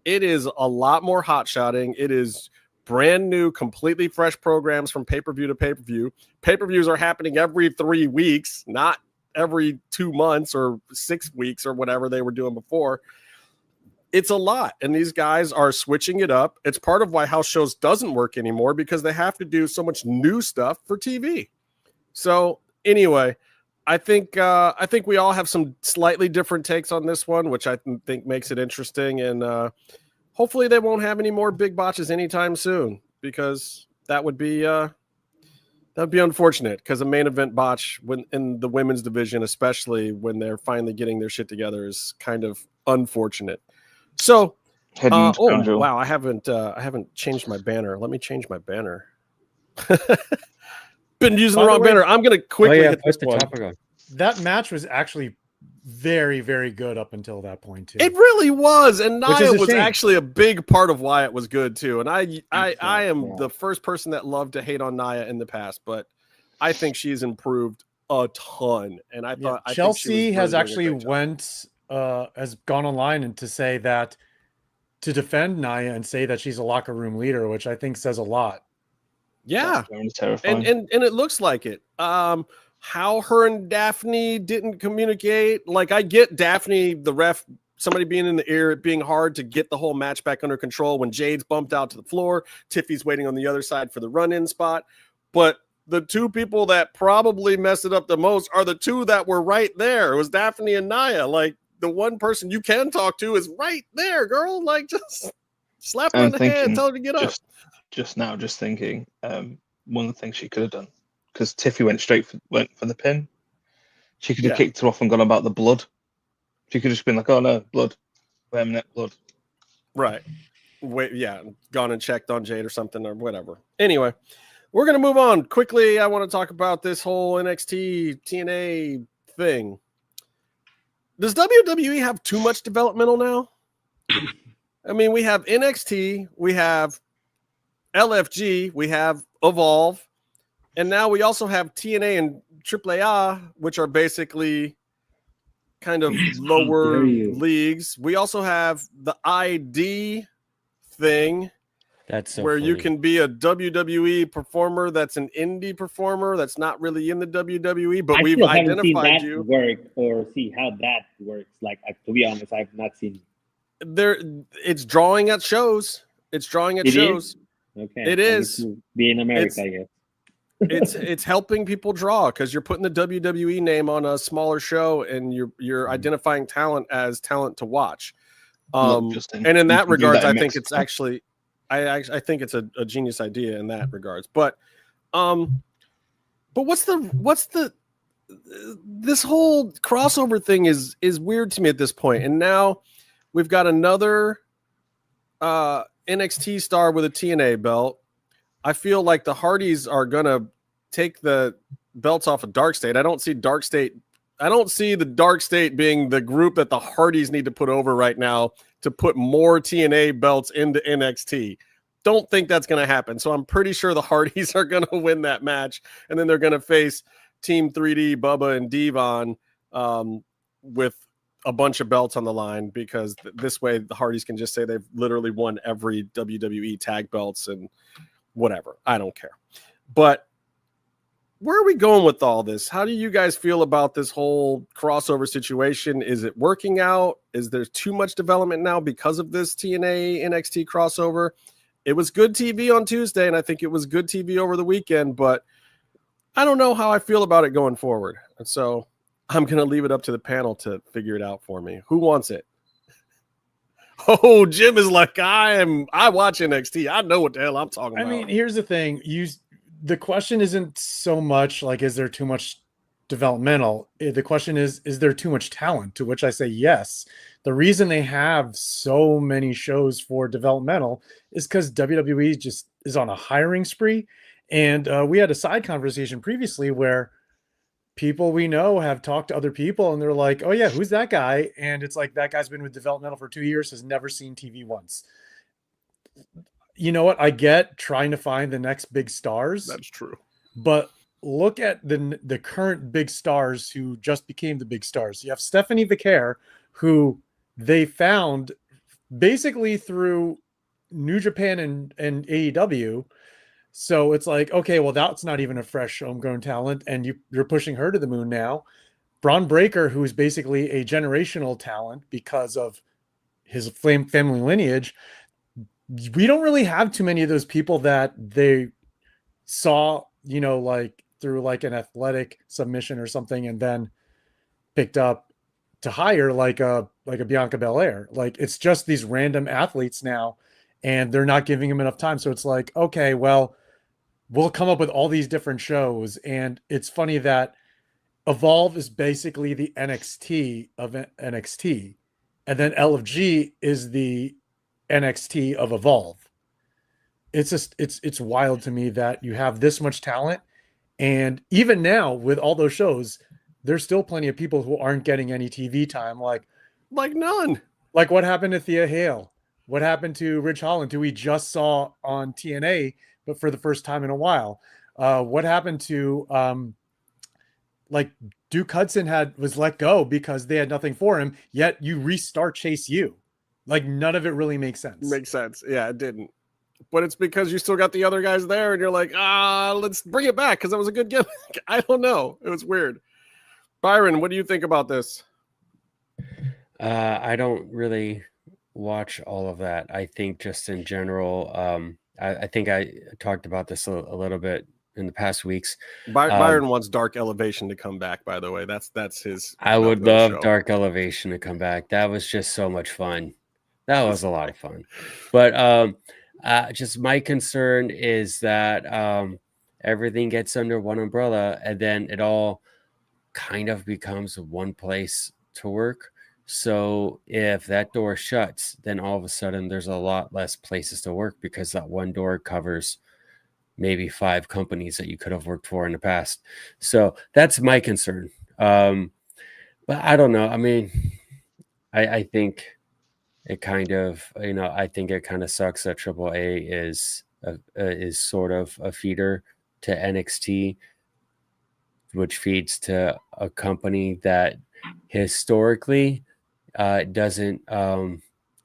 it is a lot more hot-shotting. It is brand new, completely fresh programs from pay-per-view to pay-per-view. Pay-per-views are happening every 3 weeks, not every 2 months or 6 weeks or whatever they were doing before. It's a lot, and these guys are switching it up. It's part of why house shows doesn't work anymore, because they have to do so much new stuff for TV. So anyway, I think we all have some slightly different takes on this one, which I think makes it interesting, and hopefully they won't have any more big botches anytime soon, because that would be unfortunate, because a main event botch when in the women's division, especially when they're finally getting their shit together, is kind of unfortunate. So, wow, I haven't changed my banner. Let me change my banner. Been using the wrong banner. I'm gonna quickly hit this one. That match was actually very, very good up until that point too. It really was, and Nia was actually a big part of why it was good too. And I am the first person that loved to hate on Nia in the past, but I think she's improved a ton. And I thought Chelsea has actually has gone online and to say that, to defend Nia and say that she's a locker room leader, which I think says a lot. Yeah, and it looks like it. How her and Daphne didn't communicate. Like, I get Daphne, the ref, somebody being in the ear, it being hard to get the whole match back under control when Jade's bumped out to the floor. Tiffy's waiting on the other side for the run-in spot. But the two people that probably messed it up the most are the two that were right there. It was Daphne and Nia. Like, the one person you can talk to is right there, girl. Like, just slap her on the hand, tell her to get up. Just now, just thinking, one of the things she could have done, because Tiffy went for the pin. She could have kicked her off and gone about the blood. She could have just been like, "Oh no, blood, blood." Right. Wait, gone and checked on Jade or something or whatever. Anyway, we're gonna move on quickly. I want to talk about this whole NXT TNA thing. Does WWE have too much developmental now? I mean, we have NXT, we have LFG, we have Evolve, and now we also have TNA and AAA, which are basically kind of lower leagues. We also have the ID thing. That's so where funny. You can be a WWE performer that's an indie performer that's not really in the WWE, but we've identified you. Work or see how that works. Like, to be honest, I've not seen there. It's drawing at shows. It's drawing at shows. Okay, it is. Be in America, I guess. it's helping people draw, because you're putting the WWE name on a smaller show, and you're identifying talent as talent to watch. And in that regards, I think it's actually. I think it's a genius idea in that regards, but what's the this whole crossover thing is weird to me at this point. And now we've got another NXT star with a TNA belt. I feel like the Hardys are gonna take the belts off of Dark State. I don't see the Dark State being the group that the Hardys need to put over right now to put more TNA belts into NXT. Don't think that's going to happen. So I'm pretty sure the Hardys are going to win that match, and then they're going to face Team 3D, Bubba, and Devon with a bunch of belts on the line, because this way the Hardys can just say they've literally won every WWE tag belts and whatever. I don't care. But where are we going with all this? How do you guys feel about this whole crossover situation? Is it working out? Is there too much development now because of this TNA NXT crossover? It was good TV on Tuesday, and I think it was good TV over the weekend, but I don't know how I feel about it going forward. And so I'm going to leave it up to the panel to figure it out for me. Who wants it? Oh, Jim is like, I watch NXT. I know what the hell I'm talking about. I mean, here's the thing. The question isn't so much like, is there too much developmental? The question is there too much talent? To which I say yes. The reason they have so many shows for developmental is because WWE just is on a hiring spree. And we had a side conversation previously where people we know have talked to other people and they're like, oh yeah, who's that guy? And it's like, that guy's been with developmental for 2 years, has never seen TV once. You know what? I get trying to find the next big stars. That's true. But look at the current big stars who just became the big stars. You have Stephanie Vicaire, who they found basically through New Japan and AEW. So it's like, okay, well, that's not even a fresh homegrown talent, and you're pushing her to the moon now. Braun Breaker, who is basically a generational talent because of his family lineage. We don't really have too many of those people that they saw, like through like an athletic submission or something, and then picked up to hire like a Bianca Belair. Like, it's just these random athletes now, and they're not giving them enough time. So it's like, okay, well, we'll come up with all these different shows. And it's funny that Evolve is basically the NXT of NXT, and then LFG is the NXT of Evolve. It's just it's wild to me that you have this much talent, and even now with all those shows, there's still plenty of people who aren't getting any TV time. Like none. Like what happened to Thea Hale? What happened to Ridge Holland, who we just saw on TNA, but for the first time in a while? What happened to like Duke Hudson was let go because they had nothing for him, yet you restart Chase U. Like, none of it really makes sense. Makes sense. Yeah, it didn't. But it's because you still got the other guys there, and you're like, let's bring it back because that was a good gimmick. I don't know. It was weird. Byron, what do you think about this? I don't really watch all of that. I think just in general, I think I talked about this a little bit in the past weeks. Byron wants Dark Elevation to come back, by the way. That's his. I would love Dark Elevation to come back. That was just so much fun. That was a lot of fun. But just my concern is that everything gets under one umbrella, and then it all kind of becomes one place to work. So if that door shuts, then all of a sudden there's a lot less places to work because that one door covers maybe 5 companies that you could have worked for in the past. So that's my concern. But I don't know. I mean, I think it kind of, I think it kind of sucks that AAA is sort of a feeder to NXT, which feeds to a company that historically doesn't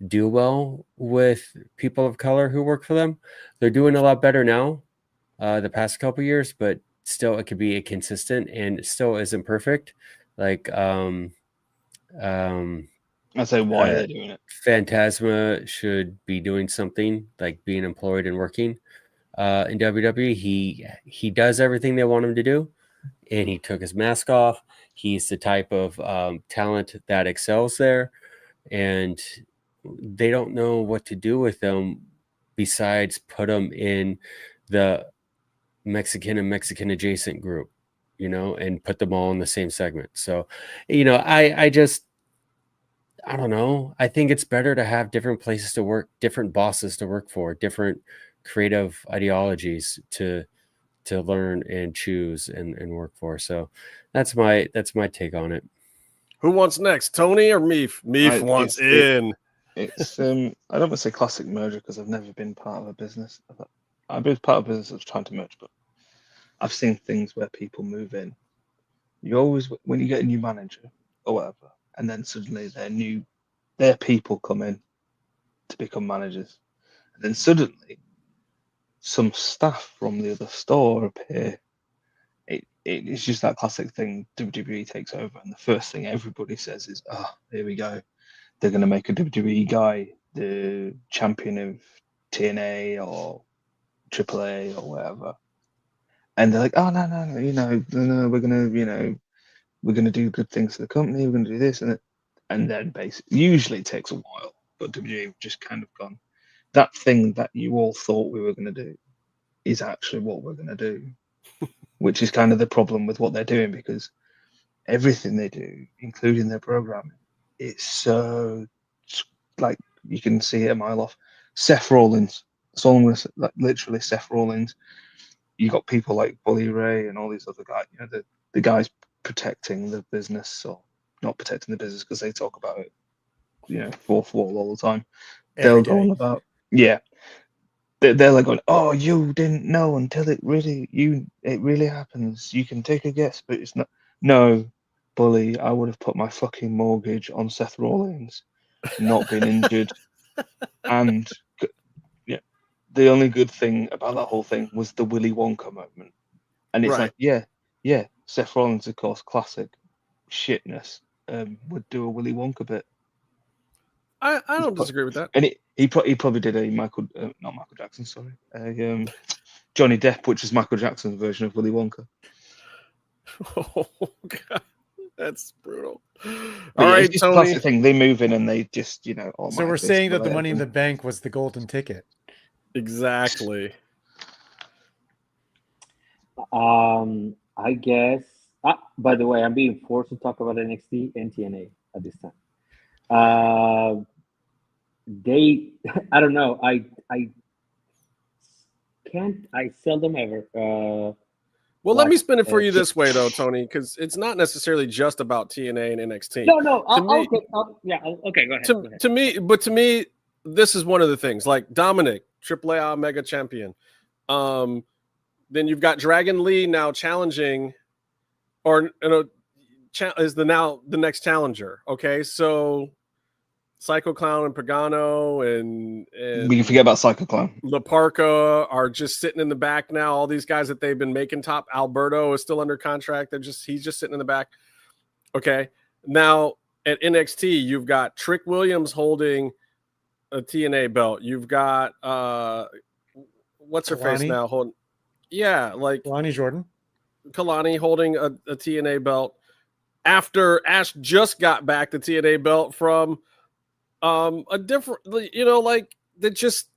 do well with people of color who work for them. They're doing a lot better now the past couple years, but still it could be inconsistent and it still isn't perfect. Like I say, why are they doing it? Phantasma should be doing something, like being employed and working in WWE. He does everything they want him to do, and he took his mask off. He's the type of talent that excels there, and they don't know what to do with him besides put him in the Mexican and Mexican adjacent group, and put them all in the same segment. So, I don't know. I think it's better to have different places to work, different bosses to work for, different creative ideologies to to learn and choose and work for. So that's my take on it. Who wants next, Tony or Meef? Meef wants in. It's I don't want to say classic merger because I've never been part of a business. I've been part of a business that's trying to merge, but I've seen things where people move in. You always, when you get a new manager or whatever, and then suddenly their people come in to become managers, and then suddenly some staff from the other store appear. It's just that classic thing. WWE takes over, and the first thing everybody says is, "Oh, here we go. They're going to make a WWE guy the champion of TNA or AAA or whatever." And they're like, "Oh no, no, we're gonna do good things for the company. We're gonna do this and then basically, usually it takes a while, but WWE have just kind of gone, that thing that you all thought we were gonna do is actually what we're gonna do," which is kind of the problem with what they're doing, because everything they do, including their programming, it's so, like, you can see it a mile off. Seth Rollins, that's all I'm gonna say, like, literally Seth Rollins. You got people like Bully Ray and all these other guys, the guys protecting the business, or not protecting the business because they talk about it, fourth wall all the time. They'll go on about, they're like going, "Oh, you didn't know until it really happens. You can take a guess, but it's not." No, Bully, I would have put my fucking mortgage on Seth Rollins not been injured. And the only good thing about that whole thing was the Willy Wonka moment. And it's like, Seth Rollins, of course, classic shitness, would do a Willy Wonka bit. I don't disagree with that. And he probably did a not Michael Jackson, sorry, Johnny Depp, which is Michael Jackson's version of Willy Wonka. Oh God, that's brutal. But all right, it's Tony. A classic thing. They move in and they just, so we're saying that the Money in the Bank was the golden ticket. Exactly. I guess. By the way, I'm being forced to talk about NXT and TNA at this time. I don't know. I seldom ever. Well, let me spin it for you this way, though, Tony, because it's not necessarily just about TNA and NXT. No. Okay, go ahead. To me, this is one of the things. Like Dominic, AAA Mega Champion. Then you've got Dragon Lee now challenging, is the next challenger. Okay, so Psycho Clown and Pagano and we can forget about Psycho Clown. La Parka are just sitting in the back now. All these guys that they've been making top. Alberto is still under contract. He's just sitting in the back. Okay, now at NXT you've got Trick Williams holding a TNA belt. You've got what's her face now holding. Yeah, like Kalani Jordan. Kalani holding a TNA belt after Ash just got back the TNA belt from a different, like that. Just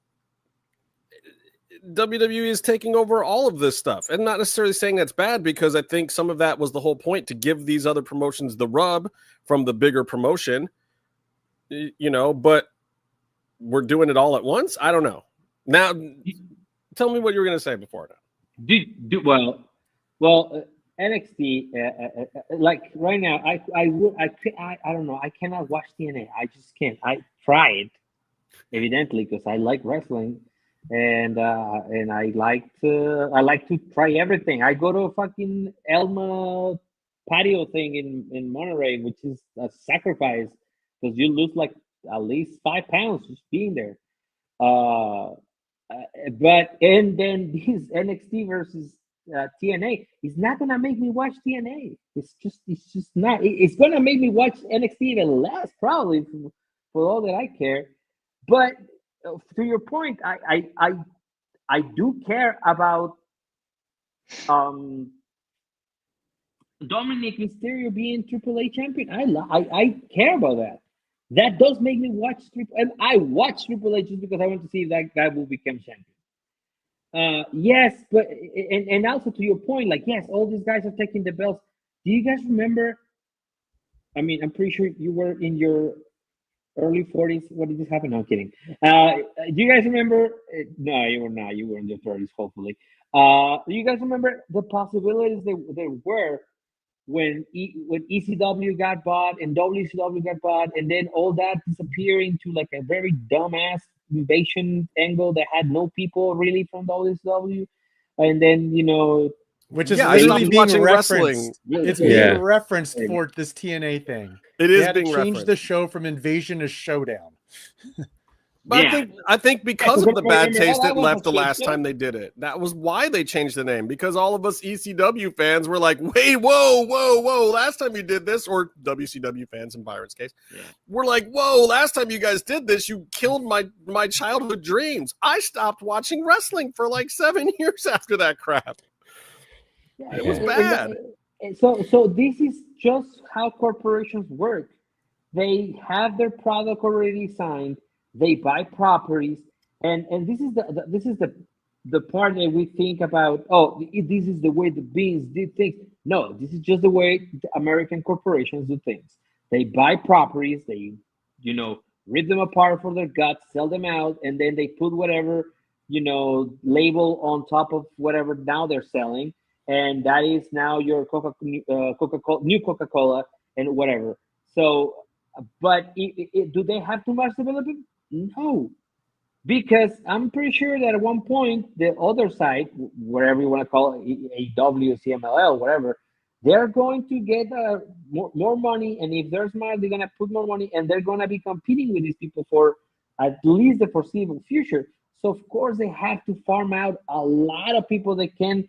WWE is taking over all of this stuff, and not necessarily saying that's bad, because I think some of that was the whole point, to give these other promotions the rub from the bigger promotion, but we're doing it all at once. I don't know. Now, tell me what you were going to say before now. Well, NXT, like right now, I don't know. I cannot watch TNA. I just can't. I tried, evidently, because I like wrestling, and I like to try everything. I go to a fucking Elma patio thing in Monterey, which is a sacrifice, because you lose like at least 5 pounds just being there. And then this NXT versus TNA is not gonna make me watch TNA. It's just not. It's gonna make me watch NXT even less, probably, for all that I care. But to your point, I do care about Dominic Mysterio being AAA champion. I care about that. That does make me watch and I watch Triple H just because I want to see if that guy will become champion. Yes, but and also to your point, like, yes, all these guys are taking the belts. Do you guys remember? I mean, I'm pretty sure you were in your early 40s. What did this happen? No, I'm kidding. Do you guys remember? No, you were not. You were in your 30s, hopefully. You guys remember the possibilities there were when ECW got bought and WCW got bought, and then all that disappeared into like a very dumbass invasion angle that had no people really from WCW, and then which is literally being referenced. Wrestling. It's being referenced for this TNA thing. It is being referenced. Change the show from Invasion to Showdown. But I think because of the bad taste it left the last time they did it. That was why they changed the name, because all of us ECW fans were like, wait, whoa, last time you did this, or WCW fans in Byron's case, we're like, whoa, last time you guys did this, you killed my childhood dreams. I stopped watching wrestling for like 7 years after that crap. Yeah, it was bad. So this is just how corporations work. They have their product already signed. They buy properties, and this is the part that we think about. Oh, this is the way the beans did things. No, this is just the way the American corporations do things. They buy properties, they rip them apart for their guts, sell them out, and then they put whatever label on top of whatever now they're selling, and that is now your Coca-Cola, new Coca-Cola, and whatever. So, but do they have too much development? No, because I'm pretty sure that at one point the other side, whatever you want to call it, AEW, CMLL, whatever, they're going to get more money, and if they're smart, they're gonna put more money, and they're gonna be competing with these people for at least the foreseeable future. So of course they have to farm out a lot of people that can,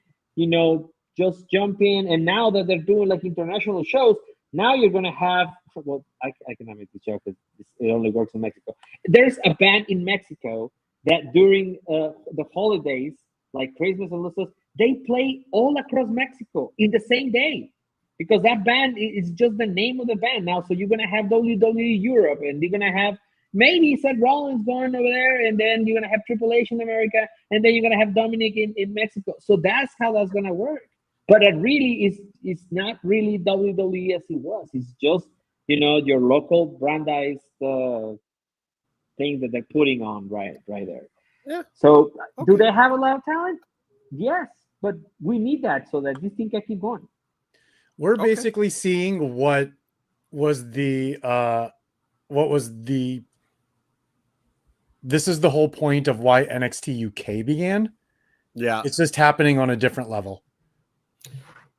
just jump in. And now that they're doing like international shows, now you're gonna have. Well, I cannot make the joke because it only works in Mexico. There's a band in Mexico that during the holidays, like Christmas and Lucha, they play all across Mexico in the same day, because that band is just the name of the band now. So you're gonna have WWE Europe, and you're gonna have maybe Seth Rollins going over there, and then you're gonna have Triple H in America, and then you're gonna have Dominic in Mexico. So that's how that's gonna work. But it really is not really WWE as it was. It's just your local brandized thing that they're putting on right there. Yeah. So do they have a lot of talent? Yes, but we need that so that this thing can keep going. We're basically seeing what was the this is the whole point of why NXT UK began. Yeah. It's just happening on a different level.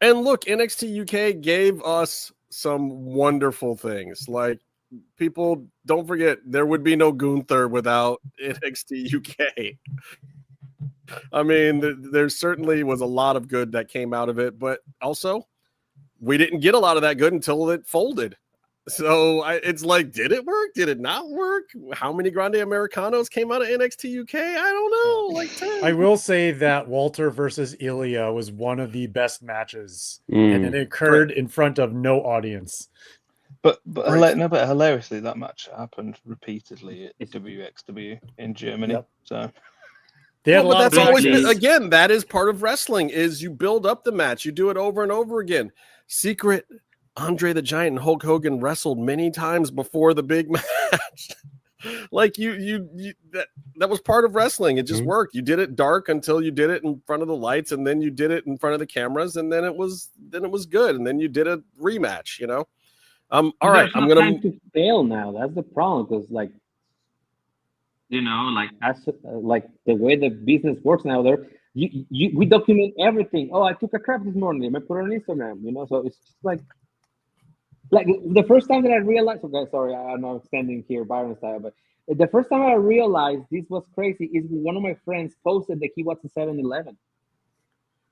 And look, NXT UK gave us some wonderful things. Like, people don't forget, there would be no Gunther without NXT UK. I mean, there certainly was a lot of good that came out of it, but also we didn't get a lot of that good until it folded. So it's like, did it work? Did it not work? How many Grande Americanos came out of NXT UK? I don't know. Like 10. I will say that Walter versus Ilya was one of the best matches, and it occurred in front of no audience. But hilariously, that match happened repeatedly at WXW in Germany. Yep. So. But that's always been, again, that is part of wrestling, is you build up the match. You do it over and over again. Secret Andre the Giant and Hulk Hogan wrestled many times before the big match. Like that was part of wrestling. It just worked. You did it dark until you did it in front of the lights, and then you did it in front of the cameras, and then it was good, and then you did a rematch. All right, I'm gonna time to fail now. That's the problem, because that's like the way the business works now. We document everything. Oh, I took a crap this morning. I put it on Instagram. So it's just like the first time that I realized. Okay, sorry, I'm not standing here Byron style, but the first time I realized this was crazy is one of my friends posted that he was at 7-Eleven.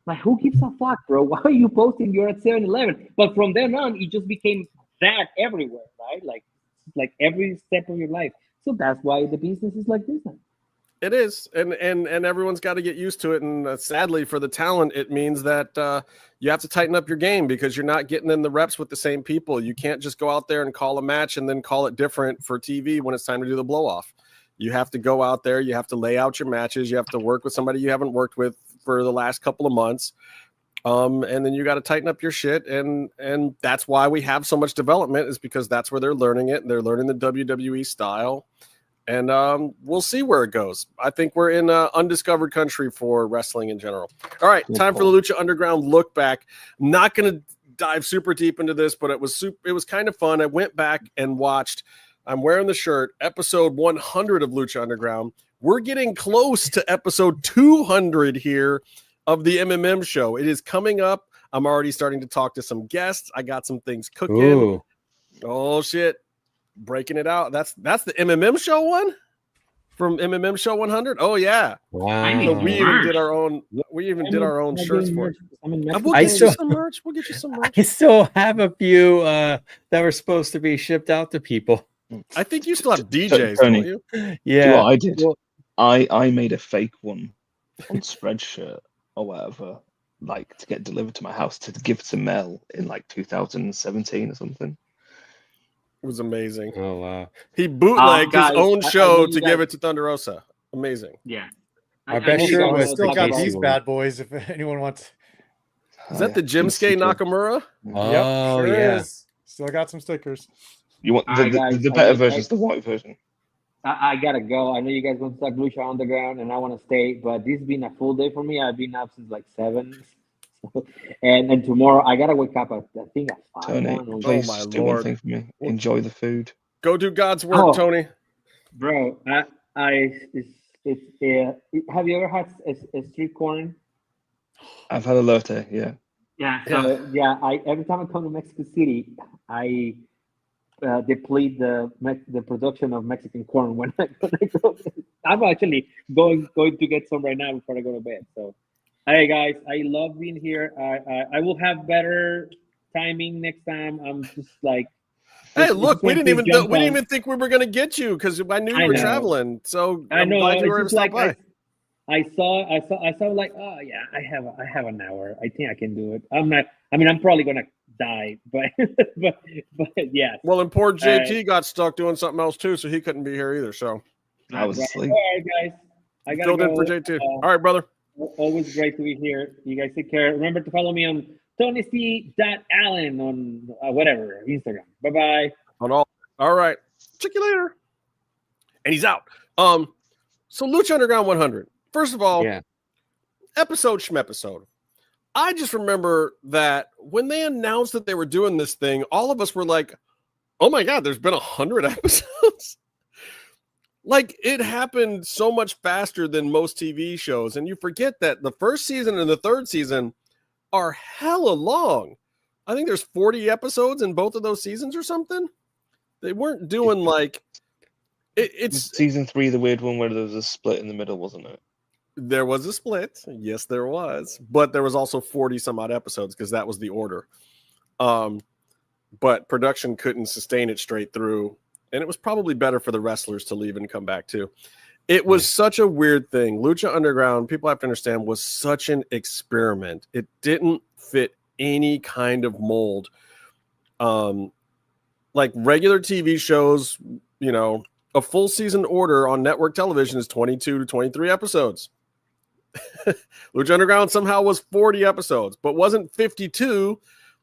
Like, who gives a fuck, bro? Why are you posting you're at 7-Eleven? But from then on, it just became that everywhere, right? Like every step of your life. So that's why the business is like this now. It is, and everyone's got to get used to it. And sadly, for the talent, it means that you have to tighten up your game, because you're not getting in the reps with the same people. You can't just go out there and call a match and then call it different for TV when it's time to do the blow off. You have to go out there. You have to lay out your matches. You have to work with somebody you haven't worked with for the last couple of months. And then you got to tighten up your shit. And that's why we have so much development, is because that's where they're learning it. They're learning the WWE style. And we'll see where it goes. I think we're in undiscovered country for wrestling in general. All right, time for the Lucha Underground look back. I'm not going to dive super deep into this, but it was kind of fun. I went back and watched. I'm wearing the shirt. Episode 100 of Lucha Underground. We're getting close to episode 200 here of the MMMshow. It is coming up. I'm already starting to talk to some guests. I got some things cooking. Ooh. Oh shit. Breaking it out. That's the MMMshow one from MMMshow 100. Oh yeah. Wow. So we even did our own. We even did our own shirts for it. We'll get you some merch. We'll get you some merch. I still have a few that were supposed to be shipped out to people. I think you still have DJs, Tony, don't you? Yeah. Yeah. Do you know what I did? I made a fake one on Spreadshirt or whatever, like to get delivered to my house to give to Mel in like 2017 or something. It was amazing. Oh wow. He bootlegged Guys, his own I show know you to guys- give it to Thunder Rosa. Amazing. Yeah. I bet know sure you it guys was know Still the got Black these Box. bad boys if anyone wants. Is that the Jimsuke Nakamura? Oh sure yeah. is. Still got some stickers. You want Alright, guys, the I better need- version is the white version. I gotta go. I know you guys want to talk Lucha Underground, and I want to stay, but this has been a full day for me. I've been up since like 7, and tomorrow I gotta wake up at I think at 5. Tony, or please my just do Lord. one thing for me. Enjoy the food. Go do God's work, Oh. Tony. Bro, have you ever had a street corn? I've had a lotte, yeah. Yeah. So yeah, every time I come to Mexico City, I deplete the production of Mexican corn when I go. I'm actually going to get some right now before I go to bed. So, hey guys, I love being here. I will have better timing next time. I'm just like, Hey, just look, we want didn't to jump on. even think we were gonna get you because I knew I you were know. traveling. So I I'm know. glad you It's were able to just stop like by. I saw like, oh yeah, I have an hour. I think I can do it. I'm not. I mean, I'm probably gonna die, but but yeah. Well, and poor JT got stuck doing something else too, so he couldn't be here either. So I was asleep. All right, guys. I gotta filled in go. for JT. All right, brother. Always great to be here. You guys take care. Remember to follow me on TonyC.Allen on whatever Instagram. Bye bye. On all right. Check you later. And he's out. So Lucha Underground 100. First of all, Yeah. episode schmepisode. I just remember that when they announced that they were doing this thing, all of us were like, oh my God, there's been 100 episodes. Like it happened so much faster than most TV shows. And you forget that the first season and the third season are hella long. I think there's 40 episodes in both of those seasons or something. They weren't doing like it's season 3, the weird one where there was a split in the middle, wasn't it? There was a split. Yes, there was. But there was also 40 some odd episodes because that was the order. But production couldn't sustain it straight through. And it was probably better for the wrestlers to leave and come back too. It was such a weird thing. Lucha Underground, people have to understand, was such an experiment. It didn't fit any kind of mold. Like regular TV shows, you know, a full season order on network television is 22 to 23 episodes. Lucha Underground somehow was 40 episodes, but wasn't 52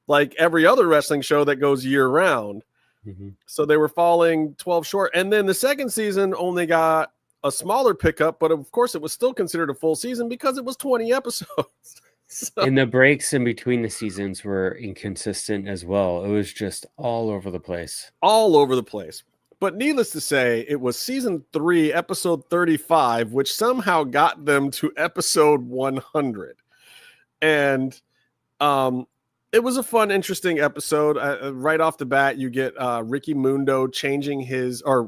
like every other wrestling show that goes year round. Mm-hmm. So they were falling 12 short. And then the second season only got a smaller pickup, but of course it was still considered a full season because it was 20 episodes. So, And the breaks in between the seasons were inconsistent as well. It was just all over the place. all over the place. But needless to say, it was season 3, episode 35, which somehow got them to episode 100. And it was a fun, interesting episode. Right off the bat, you get Ricky Mandel changing his name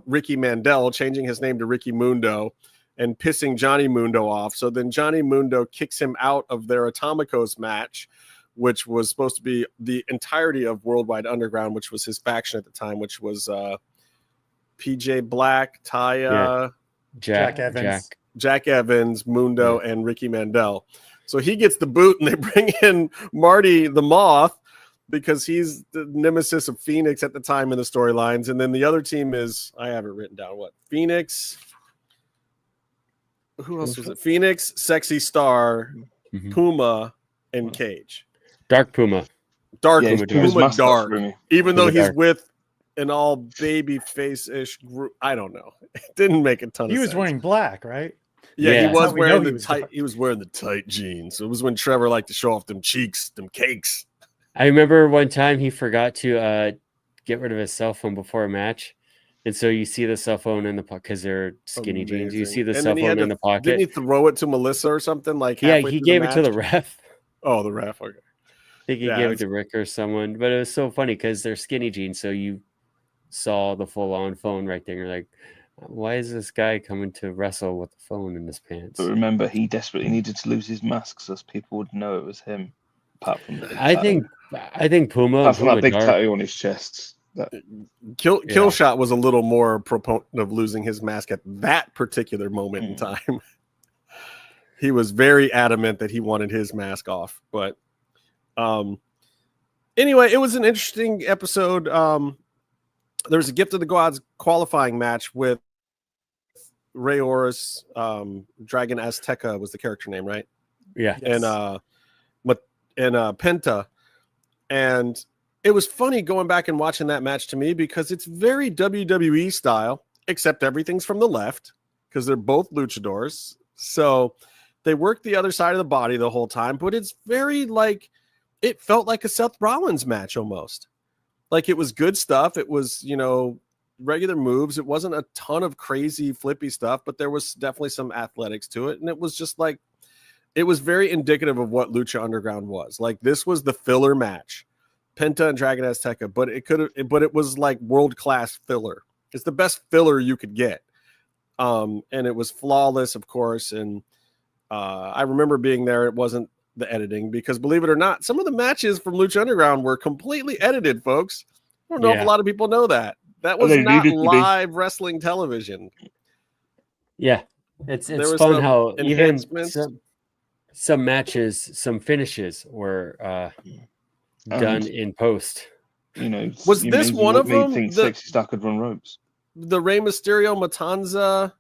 to Ricky Mundo and pissing Johnny Mundo off. So then Johnny Mundo kicks him out of their Atomicos match, which was supposed to be the entirety of Worldwide Underground, which was his faction at the time, which was PJ Black, Taya, Jack Evans, Mundo, and Ricky Mandel. So he gets the boot, and they bring in Marty the Moth because he's the nemesis of Phoenix at the time in the storylines. And then the other team is, I have it written down, Phoenix. Who else was it? Phoenix, Sexy Star, Puma, and Cage. Dark Puma. Dark Yeah, Puma, Puma's mascot Dark. for me. Even though Puma he's Dark. with an all baby face-ish group. I don't know. It didn't make a ton of sense. He was wearing black, right? Yeah, he was wearing the tight. He was wearing the tight jeans. It was when Trevor liked to show off them cheeks, them cakes. I remember one time he forgot to get rid of his cell phone before a match. And so you see the cell phone in the pocket because they're skinny jeans. You see the cell phone in the pocket. Didn't he throw it to Melissa or something? Like yeah, he gave it to the ref. Oh, the ref. Okay. I think he gave it to Rick or someone. But it was so funny because they're skinny jeans. So you saw the full-on phone right there. You're like, why is this guy coming to wrestle with the phone in his pants? But remember, he desperately needed to lose his mask so people would know it was him. Apart from the I think Puma. Apart from that big tattoo on his chest. Killshot was a little more proponent of losing his mask at that particular moment in time. He was very adamant that he wanted his mask off. But anyway, it was an interesting episode. There was a Gift of the Gods qualifying match with Rey Horus, Dragon Azteca was the character name, right? Yeah. Yes. And Penta. And it was funny going back and watching that match to me because it's very WWE style, except everything's from the left because they're both luchadors. So they work the other side of the body the whole time, but it's very like, it felt like a Seth Rollins match almost. Like it was good stuff. It was, regular moves. It wasn't a ton of crazy flippy stuff, but there was definitely some athletics to it. And it was just like, it was very indicative of what Lucha Underground was. Like this was the filler match. Penta and Dragon Azteca, but it was like world-class filler. It's the best filler you could get. And it was flawless, of course. And I remember being there. It wasn't the editing because believe it or not, some of the matches from Lucha Underground were completely edited, folks. I don't know if a lot of people know that. That was not live wrestling television. Yeah. It's fun how even some matches, some finishes were done in post. Was this one of them? Think Sexy Star could run ropes. The Rey Mysterio Matanza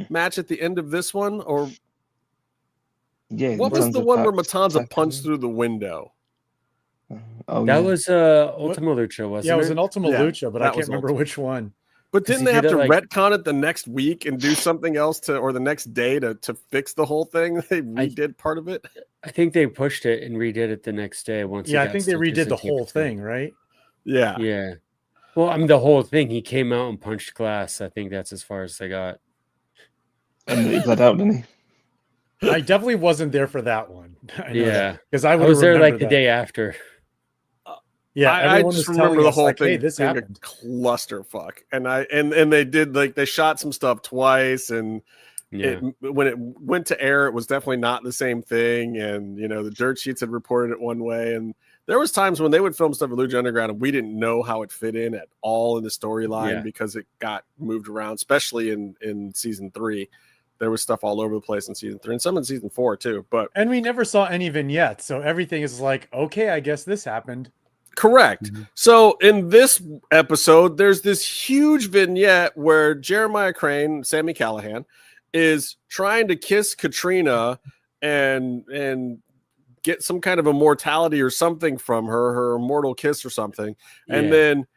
match at the end of this one, or what was the one where Matanza punched through the window? That was Ultima Lucha, wasn't it? Yeah, it was an Ultima Lucha, but I can't remember which one. But didn't they have to retcon it the next week and do something else or the next day to fix the whole thing? They redid part of it. I think they pushed it and redid it the next day. I think they redid the whole thing, right? Yeah. Yeah. Well, I mean, the whole thing. He came out and punched glass. I think that's as far as they got. And he bled out, didn't he? I definitely wasn't there for that one. Yeah. Because I was there like the day after. Yeah, I just remember the whole thing. Hey, this being happened. A clusterfuck, and they did they shot some stuff twice, and when it went to air, it was definitely not the same thing. And the dirt sheets had reported it one way, and there was times when they would film stuff at Lucha Underground, and we didn't know how it fit in at all in the storyline because it got moved around, especially in season 3. There was stuff all over the place in season 3 and some in season 4 too. And we never saw any vignettes, so everything is like, okay, I guess this happened. Correct. Mm-hmm. So in this episode, there's this huge vignette where Jeremiah Crane, Sami Callihan, is trying to kiss Katrina and get some kind of immortality or something from her immortal kiss or something. And then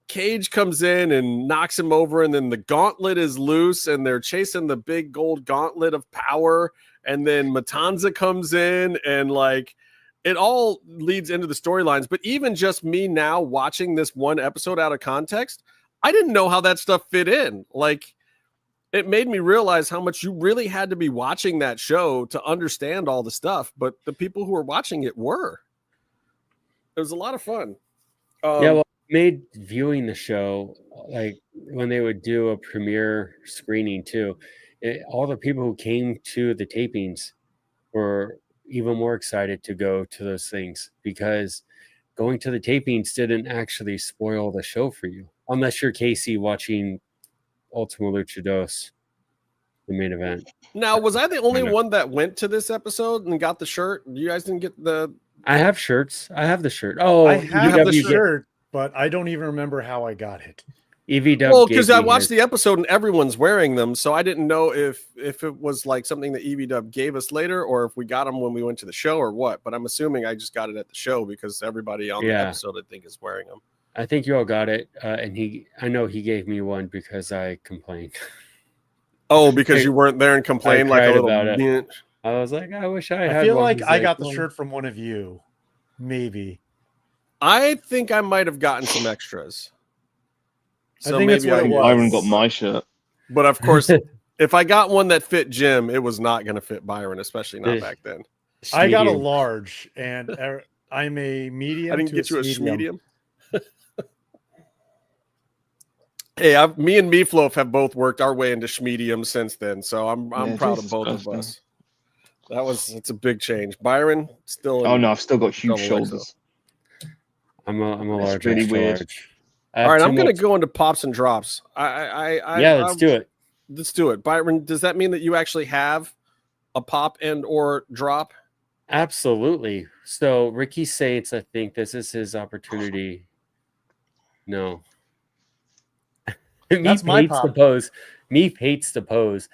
Cage comes in and knocks him over, and then the gauntlet is loose, and they're chasing the big gold gauntlet of power. And then Matanza comes in, and it all leads into the storylines. But even just me now watching this one episode out of context, I didn't know how that stuff fit in. It made me realize how much you really had to be watching that show to understand all the stuff. But the people who were watching it were. It was a lot of fun. It made viewing the show, when they would do a premiere screening too, all the people who came to the tapings were even more excited to go to those things because going to the tapings didn't actually spoil the show for you, unless you're Casey watching Ultima Lucha Dos, the main event. Now, was I the only one that went to this episode and got the shirt? You guys didn't get the... I have shirts. I have the shirt. Oh, I have the shirt, but I don't even remember how I got it. EVW. Well, because I watched the episode and everyone's wearing them, so I didn't know if it was something that EVW gave us later, or if we got them when we went to the show, or what. But I'm assuming I just got it at the show because everybody on the episode, I think, is wearing them. I think you all got it. And I know he gave me one because I complained. Oh, because you weren't there and complained like a little bitch. I was like, I wish I had. I feel one. like He's I got the shirt from one of you, maybe. I think I might have gotten some extras. So I think it's what it was. Byron got my shirt, but of course, if I got one that fit Jim, it was not going to fit Byron, especially not back then. I got a large, and I'm a medium. I didn't get you a medium. Hey, me and Meefloaf have both worked our way into schmedium since then, so I'm proud of both of us. It's a big change. Byron still. No, I've still got huge shoulders. I'm a large. Really weird. All right, I'm going to go into pops and drops. Let's do it. Let's do it. Byron, does that mean that you actually have a pop and or drop? Absolutely. So Ricky Saints, I think this is his opportunity. No. That's my pop. Meef hates the pose.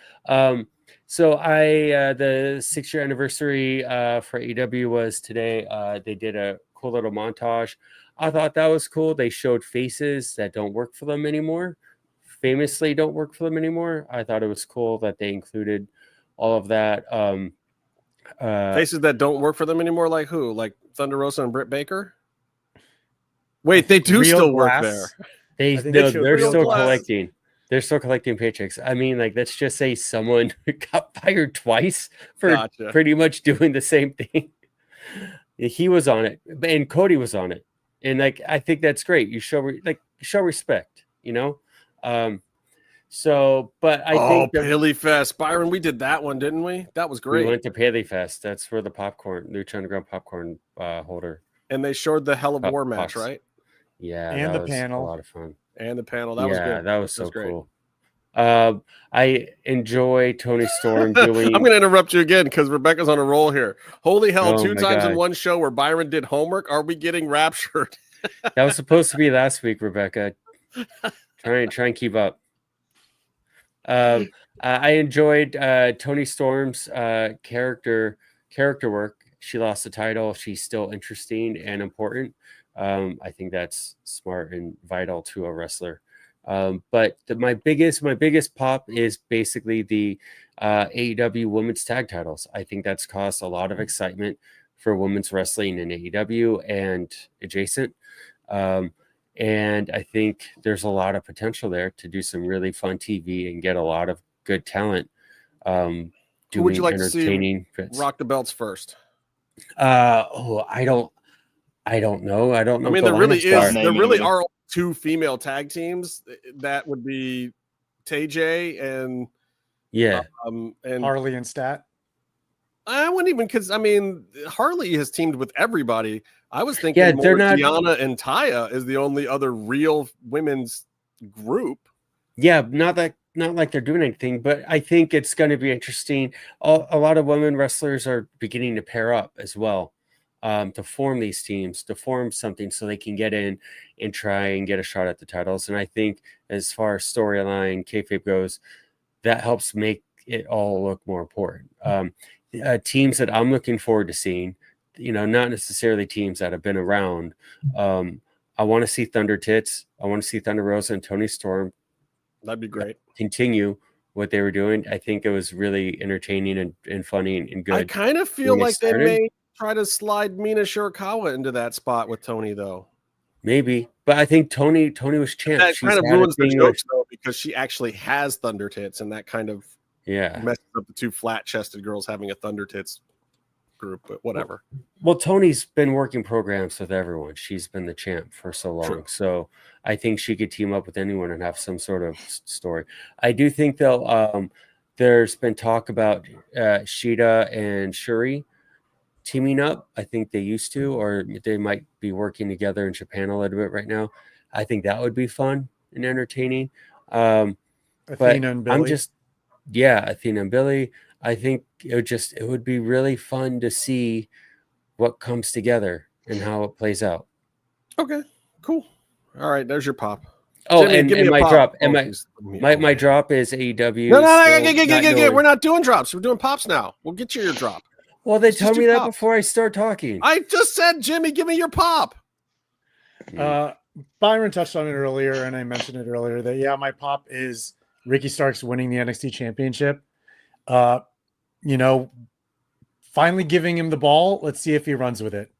So the 6-year anniversary for AEW was today. They did a cool little montage. I thought that was cool. They showed faces that don't work for them anymore. Famously don't work for them anymore. I thought it was cool that they included all of that. Faces that don't work for them anymore, like who? Like Thunder Rosa and Britt Baker? Wait, they do still work there. They're still collecting. They're still collecting paychecks. I mean, like, let's just say someone got fired twice for pretty much doing the same thing. He was on it, and Cody was on it, and like, I think that's great. You show respect, you know. But I think Paley Fest, Byron, we did that one, didn't we? That was great. We went to Paley Fest. That's where the Lucha Underground popcorn holder. And they showed the Hell of War match, right? Yeah, and that the was panel. a lot of fun. And the panel, that was good. That was so cool. I enjoy Tony Storm doing. I'm going to interrupt you again because Rebecca's on a roll here. Holy hell! 2 times God. in one show where Byron did homework. Are we getting raptured? That was supposed to be last week, Rebecca. Try and keep up. I enjoyed Tony Storm's character work. She lost the title. She's still interesting and important. I think that's smart and vital to a wrestler. But my biggest pop is basically the AEW women's tag titles. I think that's caused a lot of excitement for women's wrestling in AEW and adjacent. And I think there's a lot of potential there to do some really fun TV and get a lot of good talent. Who would you like to see rock the belts first? I don't know. I don't know. I mean, there really are 2 female tag teams. That would be TJ and and Harley and Stat. I wouldn't even, because I mean, Harley has teamed with everybody. I was thinking more Tiana and Taya is the only other real women's group. Yeah, not like they're doing anything, but I think it's going to be interesting. A lot of women wrestlers are beginning to pair up as well, to form these teams, to form something so they can get in and try and get a shot at the titles. And I think as far as storyline, kayfabe goes, that helps make it all look more important. Teams that I'm looking forward to seeing, not necessarily teams that have been around. I want to see Thunder Tits. I want to see Thunder Rosa and Tony Storm. That'd be great. Continue what they were doing. I think it was really entertaining and funny and good. I kind of feel like they may try to slide Mina Shirakawa into that spot with Tony, though. Maybe, but I think Tony was champ. That kind of ruins the joke, though, because she actually has Thunder Tits, and that kind of messes up the 2 flat-chested girls having a Thunder Tits group, but whatever. Well, Tony's been working programs with everyone. She's been the champ for so long. True. So I think she could team up with anyone and have some sort of story. I do think, though, there's been talk about Shida and Shuri teaming up. I think they used to, or they might be working together in Japan a little bit right now. I think that would be fun and entertaining. Athena and Billy. Athena and Billy. I think it would be really fun to see what comes together and how it plays out. Okay, cool. All right, there's your pop. Oh, Jimmy, and my pop. Drop. And my drop is AEW. No, we're not doing drops. We're doing pops now. We'll get you your drop. Well, they tell me that before I start talking. I just said, Jimmy, give me your pop. Byron touched on it earlier, and I mentioned it earlier that, yeah, my pop is Ricky Starks winning the NXT championship. You know, finally giving him the ball. Let's see if he runs with it.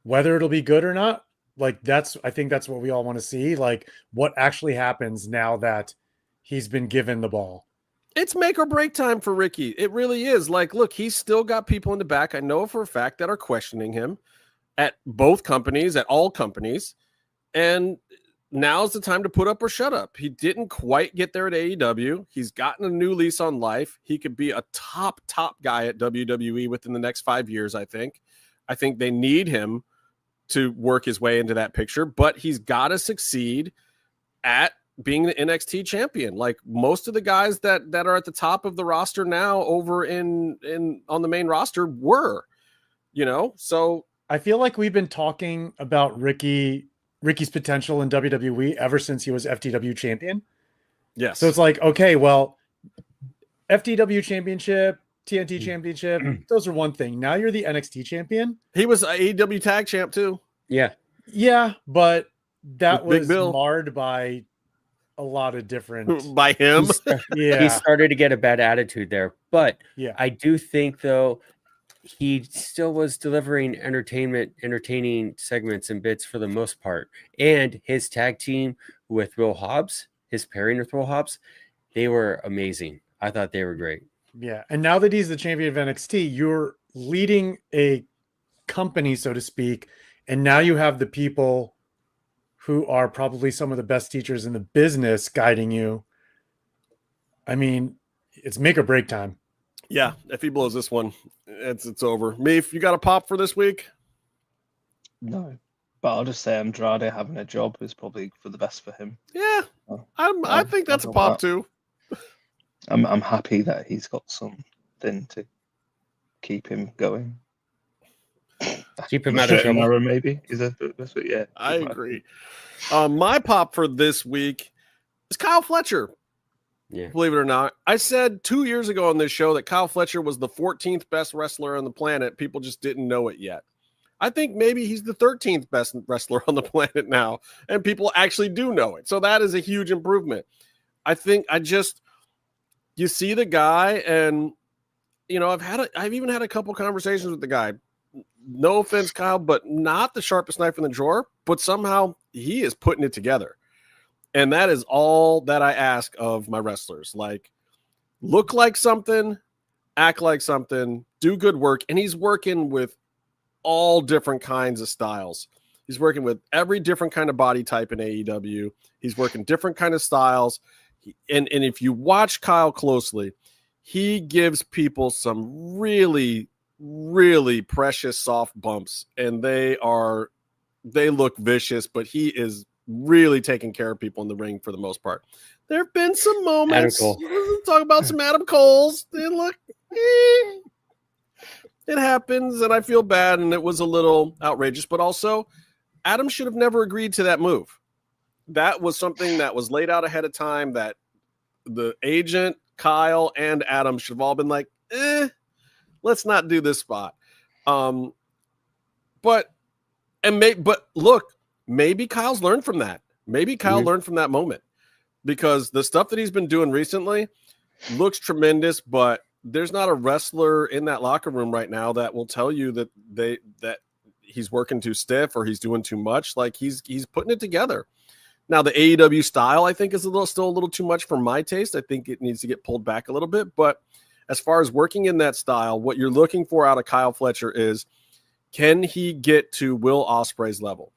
Whether it'll be good or not, like I think that's what we all want to see. Like what actually happens now that he's been given the ball. It's make or break time for Ricky. It really is. Like, look, he's still got people in the back. I know for a fact that are questioning him at both companies, at all companies. And now's the time to put up or shut up. He didn't quite get there at AEW. He's gotten a new lease on life. He could be a top guy at WWE within the next 5 years, I think. I think they need him to work his way into that picture, but he's got to succeed at being the NXT champion. Like most of the guys that are at the top of the roster now over in on the main roster were, you know, so I feel like we've been talking about Ricky's potential in WWE ever since he was FTW champion. Yes. So it's like, okay, well, FTW championship, TNT championship, those are one thing. Now you're the NXT champion. He was AEW tag champ too. Yeah. Yeah, but that With was Big Bill. marred by a lot of different by him. Yeah. He started to get a bad attitude there. But yeah, I do think though he still was delivering entertaining segments and bits for the most part. And his tag team with Will Hobbs, his pairing with Will Hobbs, they were amazing. I thought they were great. Yeah. And now that he's the champion of NXT, you're leading a company, so to speak. And now you have the people who are probably some of the best teachers in the business guiding you. I mean, it's make or break time. Yeah. If he blows this one, it's over. Meef, you got a pop for this week? No. But I'll just say Andrade having a job is probably for the best for him. Yeah. I think that's a pop too. I'm happy that he's got something to keep him going. Keep him out of trouble. Maybe is that that's what? Yeah, I agree. My pop for this week is Kyle Fletcher. Yeah, believe it or not, I said 2 years ago on this show that Kyle Fletcher was the 14th best wrestler on the planet. People just didn't know it yet. I think maybe he's the 13th best wrestler on the planet now, and people actually do know it. So that is a huge improvement. I think you see the guy, and you know, I've even had a couple conversations with the guy. No offense, Kyle, but not the sharpest knife in the drawer, but somehow he is putting it together. And that is all that I ask of my wrestlers. Like, look like something, act like something, do good work. And he's working with all different kinds of styles. He's working with every different kind of body type in AEW. He's working different kind of styles. And if you watch Kyle closely, he gives people some really, really precious soft bumps, and they look vicious, but he is really taking care of people in the ring for the most part. There have been some moments. Talk about some Adam Coles. They look, it happens, and I feel bad, and it was a little outrageous, but also Adam should have never agreed to that move. That was something that was laid out ahead of time that the agent, Kyle, and Adam should have all been like, let's not do this spot. But look, maybe Kyle's learned from that. Maybe Kyle learned from that moment, because the stuff that he's been doing recently looks tremendous, but there's not a wrestler in that locker room right now that will tell you that he's working too stiff or he's doing too much. Like he's putting it together. Now the AEW style, I think, is still a little too much for my taste. I think it needs to get pulled back a little bit, but as far as working in that style, what you're looking for out of Kyle Fletcher is, can he get to Will Ospreay's level?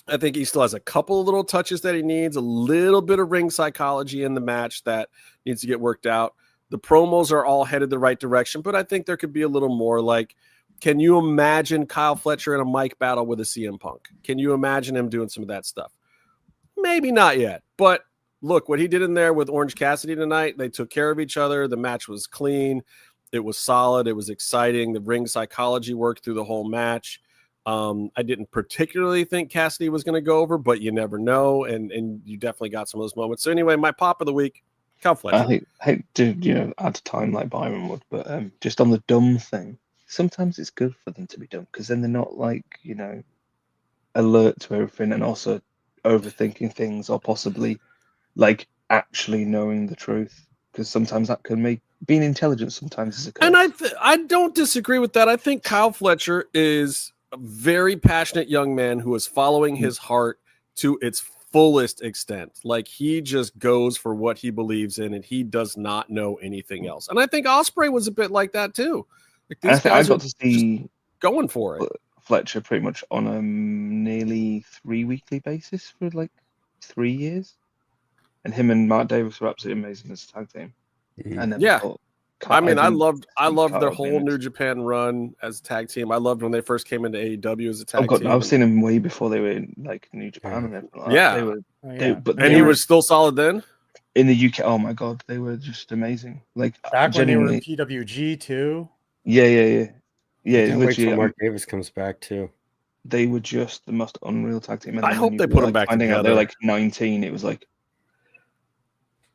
I think he still has a couple of little touches that he needs, a little bit of ring psychology in the match that needs to get worked out. The promos are all headed the right direction, but I think there could be a little more. Like, can you imagine Kyle Fletcher in a mic battle with a CM Punk? Can you imagine him doing some of that stuff? Maybe not yet, but look, what he did in there with Orange Cassidy tonight, they took care of each other. The match was clean. It was solid. It was exciting. The ring psychology worked through the whole match. I didn't particularly think Cassidy was going to go over, but you never know. And you definitely got some of those moments. So anyway, my pop of the week, Kyle Fletcher. I hate to, add time like Byron would, but just on the dumb thing, sometimes it's good for them to be dumb, because then they're not like, alert to everything and also overthinking things, or possibly like actually knowing the truth, because sometimes that can make being intelligent sometimes is a curse. And I don't disagree with that. I think Kyle Fletcher is a very passionate young man who is following his heart to its fullest extent. Like, he just goes for what he believes in, and he does not know anything else. And I think Ospreay was a bit like that too. Like, these guys I got to see going for it. Fletcher pretty much on a nearly 3 weekly basis for like 3 years, and him and Mark Davis were absolutely amazing as a tag team. And then I loved their whole New Japan run as a tag team. I loved when they first came into AEW as a tag team. I've seen them way before they were in like New Japan and everything. And he was still solid then in the UK. Oh my god, they were just amazing. Like back when they were in PWG too. Yeah. Wait till Mark Davis comes back too. They were just the most unreal tag team. And I hope they put them back together. They're like 19. It was like.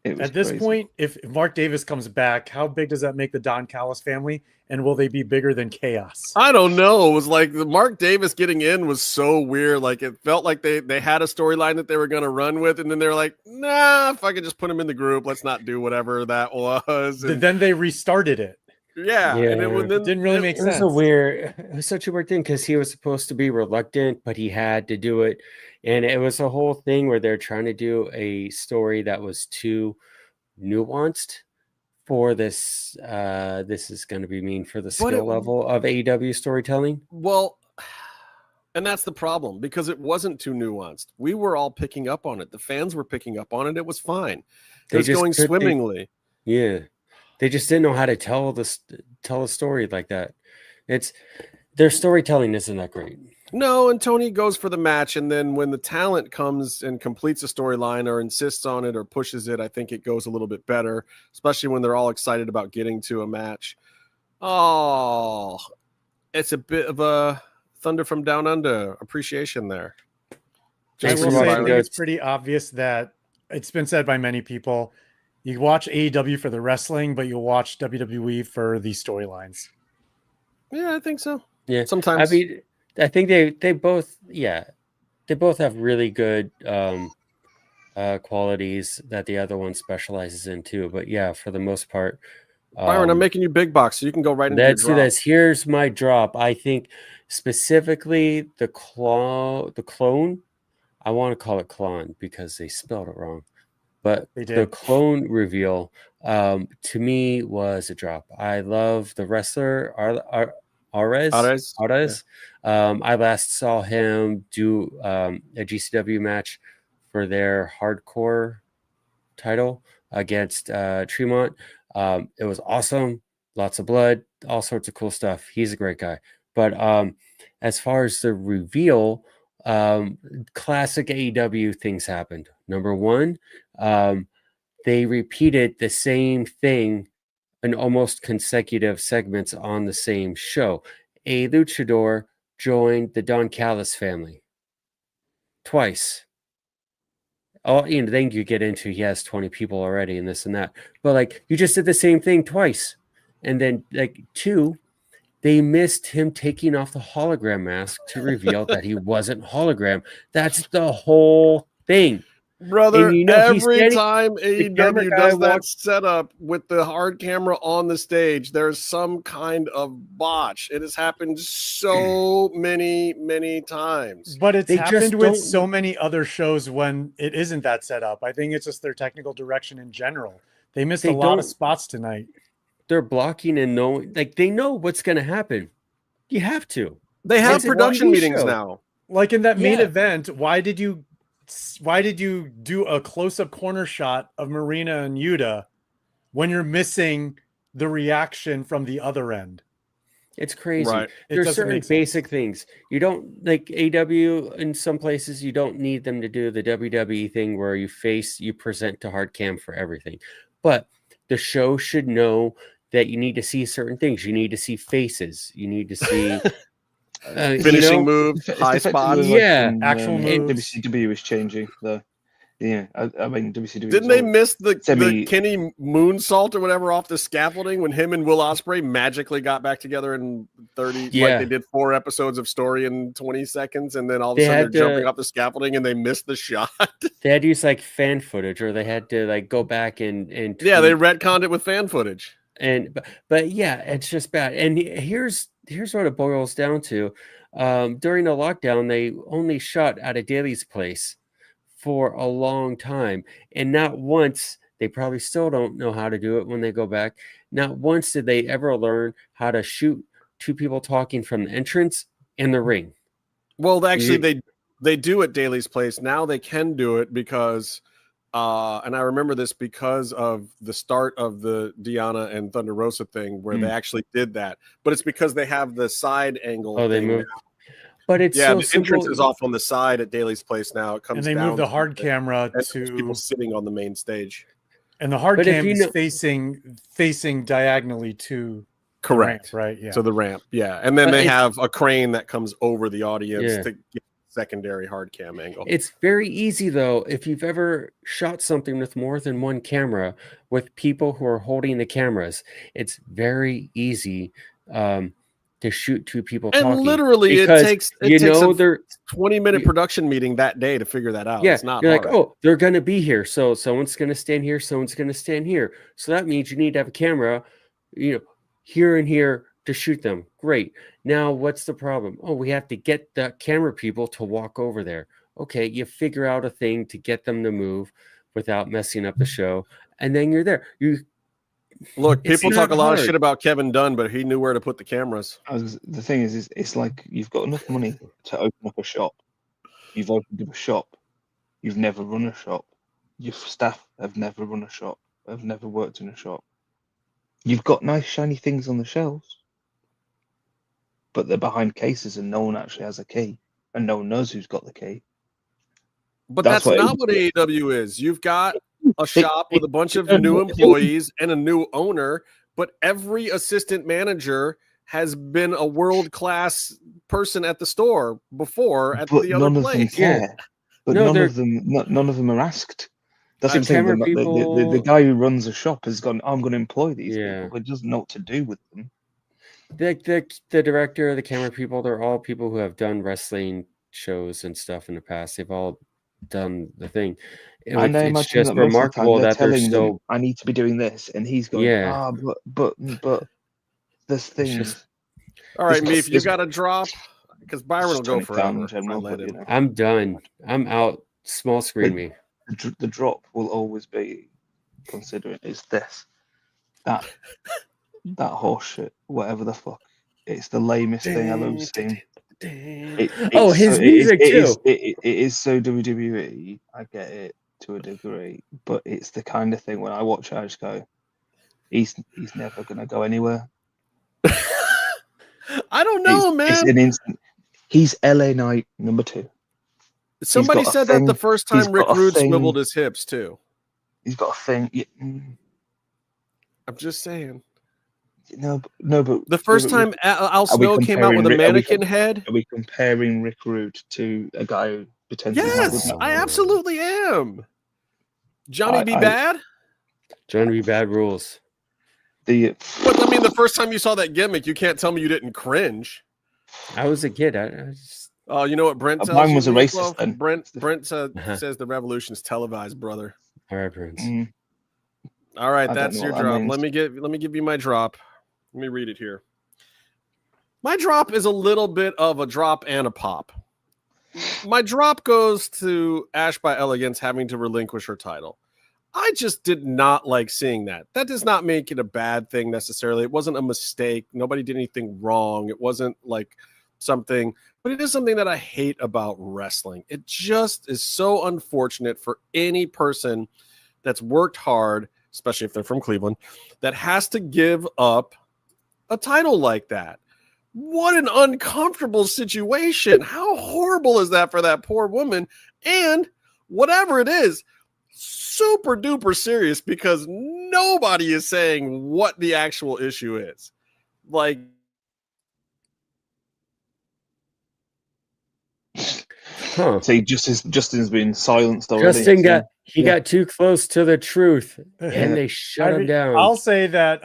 At this point, if Mark Davis comes back, how big does that make the Don Callis family? And will they be bigger than Chaos? I don't know. It was like the Mark Davis getting in was so weird. Like, it felt like they had a storyline that they were going to run with, and then they're like, nah, if I could just put him in the group, let's not do whatever that was. And then they restarted it. Yeah. And it didn't really make sense. It was such a weird thing because he was supposed to be reluctant, but he had to do it. And it was a whole thing where they're trying to do a story that was too nuanced for this. This is going to be mean for the skill level of AEW storytelling. Well, and that's the problem, because it wasn't too nuanced. We were all picking up on it. The fans were picking up on it. It was fine. It was going swimmingly. They just didn't know how to tell a story like that. Their storytelling isn't that great. No, and Tony goes for the match, and then when the talent comes and completes a storyline or insists on it or pushes it, I think it goes a little bit better, especially when they're all excited about getting to a match. Oh, it's a bit of a Thunder from Down Under appreciation there. I will say, I think it's pretty obvious that it's been said by many people. You watch AEW for the wrestling, but you'll watch WWE for the storylines. Yeah, I think so. Yeah, sometimes. I mean, I think they both have really good qualities that the other one specializes in too. But yeah, for the most part, Byron, I'm making you big box, so you can go right into your drop. Let's do this. Here's my drop. I think specifically the clone. I want to call it clone because they spelled it wrong. But the clone reveal to me was a drop. I love the wrestler Arez. Yeah. I last saw him do a GCW match for their hardcore title against Tremont. It was awesome. Lots of blood, all sorts of cool stuff. He's a great guy. But as far as the reveal, classic AEW things happened. Number one, they repeated the same thing in almost consecutive segments on the same show. A luchador joined the Don Callis family twice. Then you get into he has 20 people already and this and that. But like you just did the same thing twice. And then like two, they missed him taking off the hologram mask to reveal that he wasn't hologram. That's the whole thing. Brother, every time AEW does that setup with the hard camera on the stage, there's some kind of botch. It has happened so many, many times. But it's happened with so many other shows when it isn't that setup. I think it's just their technical direction in general. They missed a lot of spots tonight. They're blocking and knowing, like they know what's going to happen. You have to. They have production meetings now. Like in that main event, why did you do a close-up corner shot of Marina and Yuta when you're missing the reaction from the other end? It's crazy. Right. There's certain basic things. You don't like AW in some places. You don't need them to do the WWE thing where you present to hard cam for everything. But the show should know that you need to see certain things. You need to see faces. You need to see finishing moves, high spots. Yeah, actual moves. WCW is changing though. Yeah, I mean, WCW. Didn't they miss the Kenny moonsault or whatever off the scaffolding when him and Will Ospreay magically got back together in 30? Yeah. Like they did 4 episodes of story in 20 seconds, and then all of a sudden they're jumping off the scaffolding and they missed the shot. They had to use like fan footage, or they had to like go back and yeah, they retconned it with fan footage. And but yeah, it's just bad. And here's what it boils down to. During the lockdown, they only shot at a Daly's place for a long time, and not once, they probably still don't know how to do it when they go back, not once did they ever learn how to shoot 2 people talking from the entrance and the ring. Well, actually they do at Daly's place now. They can do it because and I remember this because of the start of the Diana and Thunder Rosa thing where they actually did that, but it's because they have the side angle. Oh, they moved. But it's so the entrance is off on the side at Daly's place now. It comes and they down move the hard camera to people sitting on the main stage, and the hard cam is facing diagonally to correct, the ramp, right? Yeah, to the ramp, yeah, and then they have a crane that comes over the audience to get secondary hard cam angle. It's very easy though if you've ever shot something with more than one camera with people who are holding the cameras. It's very easy. To shoot 2 people and talking. Literally it takes a 20-minute production meeting that day to figure that out. Yeah, it's not you're hard. like, oh, they're gonna be here, so someone's gonna stand here, someone's gonna stand here, so that means you need to have a camera, here and here to shoot them. Great. Now what's the problem? Oh, we have to get the camera people to walk over there. Okay, you figure out a thing to get them to move without messing up the show, and then you're there. Look, people talk a lot of shit about Kevin Dunn, but he knew where to put the cameras. The thing is it's like you've got enough money to open up a shop. You've opened up a shop. You've never run a shop. Your staff have never run a shop. Have never worked in a shop. You've got nice shiny things on the shelves, but they're behind cases and no one actually has a key, and no one knows who's got the key. But that's not what AEW is. You've got a shop with a bunch of new employees and a new owner, but every assistant manager has been a world-class person at the store before at the other place. But none of them are asked. That's what I'm saying. The guy who runs a shop has gone, I'm going to employ these people, but doesn't know what to do with them. The director, the camera people, they're all people who have done wrestling shows and stuff in the past. They've all done the thing. It's just remarkable that they're so. I need to be doing this, and he's going. But this thing. All right, Meef, you got a drop because Byron will go for I'm done. I'm out. Small screen me. The drop will always be considering it's this, that horse shit, whatever the fuck. It's the lamest thing I've ever seen. His music too. It is so WWE. I get it to a degree, but it's the kind of thing when I watch it, I just go, he's never gonna go anywhere. I don't know, man. It's an instant. He's LA Knight number 2. Somebody said that the first time Rick Rude swiveled his hips too. He's got a thing. Yeah. I'm just saying. No, but the first time Al Snow came out with a mannequin head. Are we comparing Rick Rude to a guy who potentially? Yes, I absolutely am. Johnny B. Bad. Johnny B. Bad rules. But I mean, the first time you saw that gimmick, you can't tell me you didn't cringe. I was a kid. I just... Oh, you know what Brent tells mine you? Was a racist. Then. Brent says the revolution is televised, brother. All right, Prince. All right, that's your drop. Let me give you my drop. Let me read it here. My drop is a little bit of a drop and a pop. My drop goes to Ash by Elegance having to relinquish her title. I just did not like seeing that. That does not make it a bad thing necessarily. It wasn't a mistake. Nobody did anything wrong. It wasn't like something, but it is something that I hate about wrestling. It just is so unfortunate for any person that's worked hard, especially if they're from Cleveland, that has to give up a title like that. What an uncomfortable situation. How horrible is that for that poor woman? And whatever it is, super duper serious because nobody is saying what the actual issue is. Like, See, Justin's been silenced already. Justin got too close to the truth, and they shut him down. I'll say that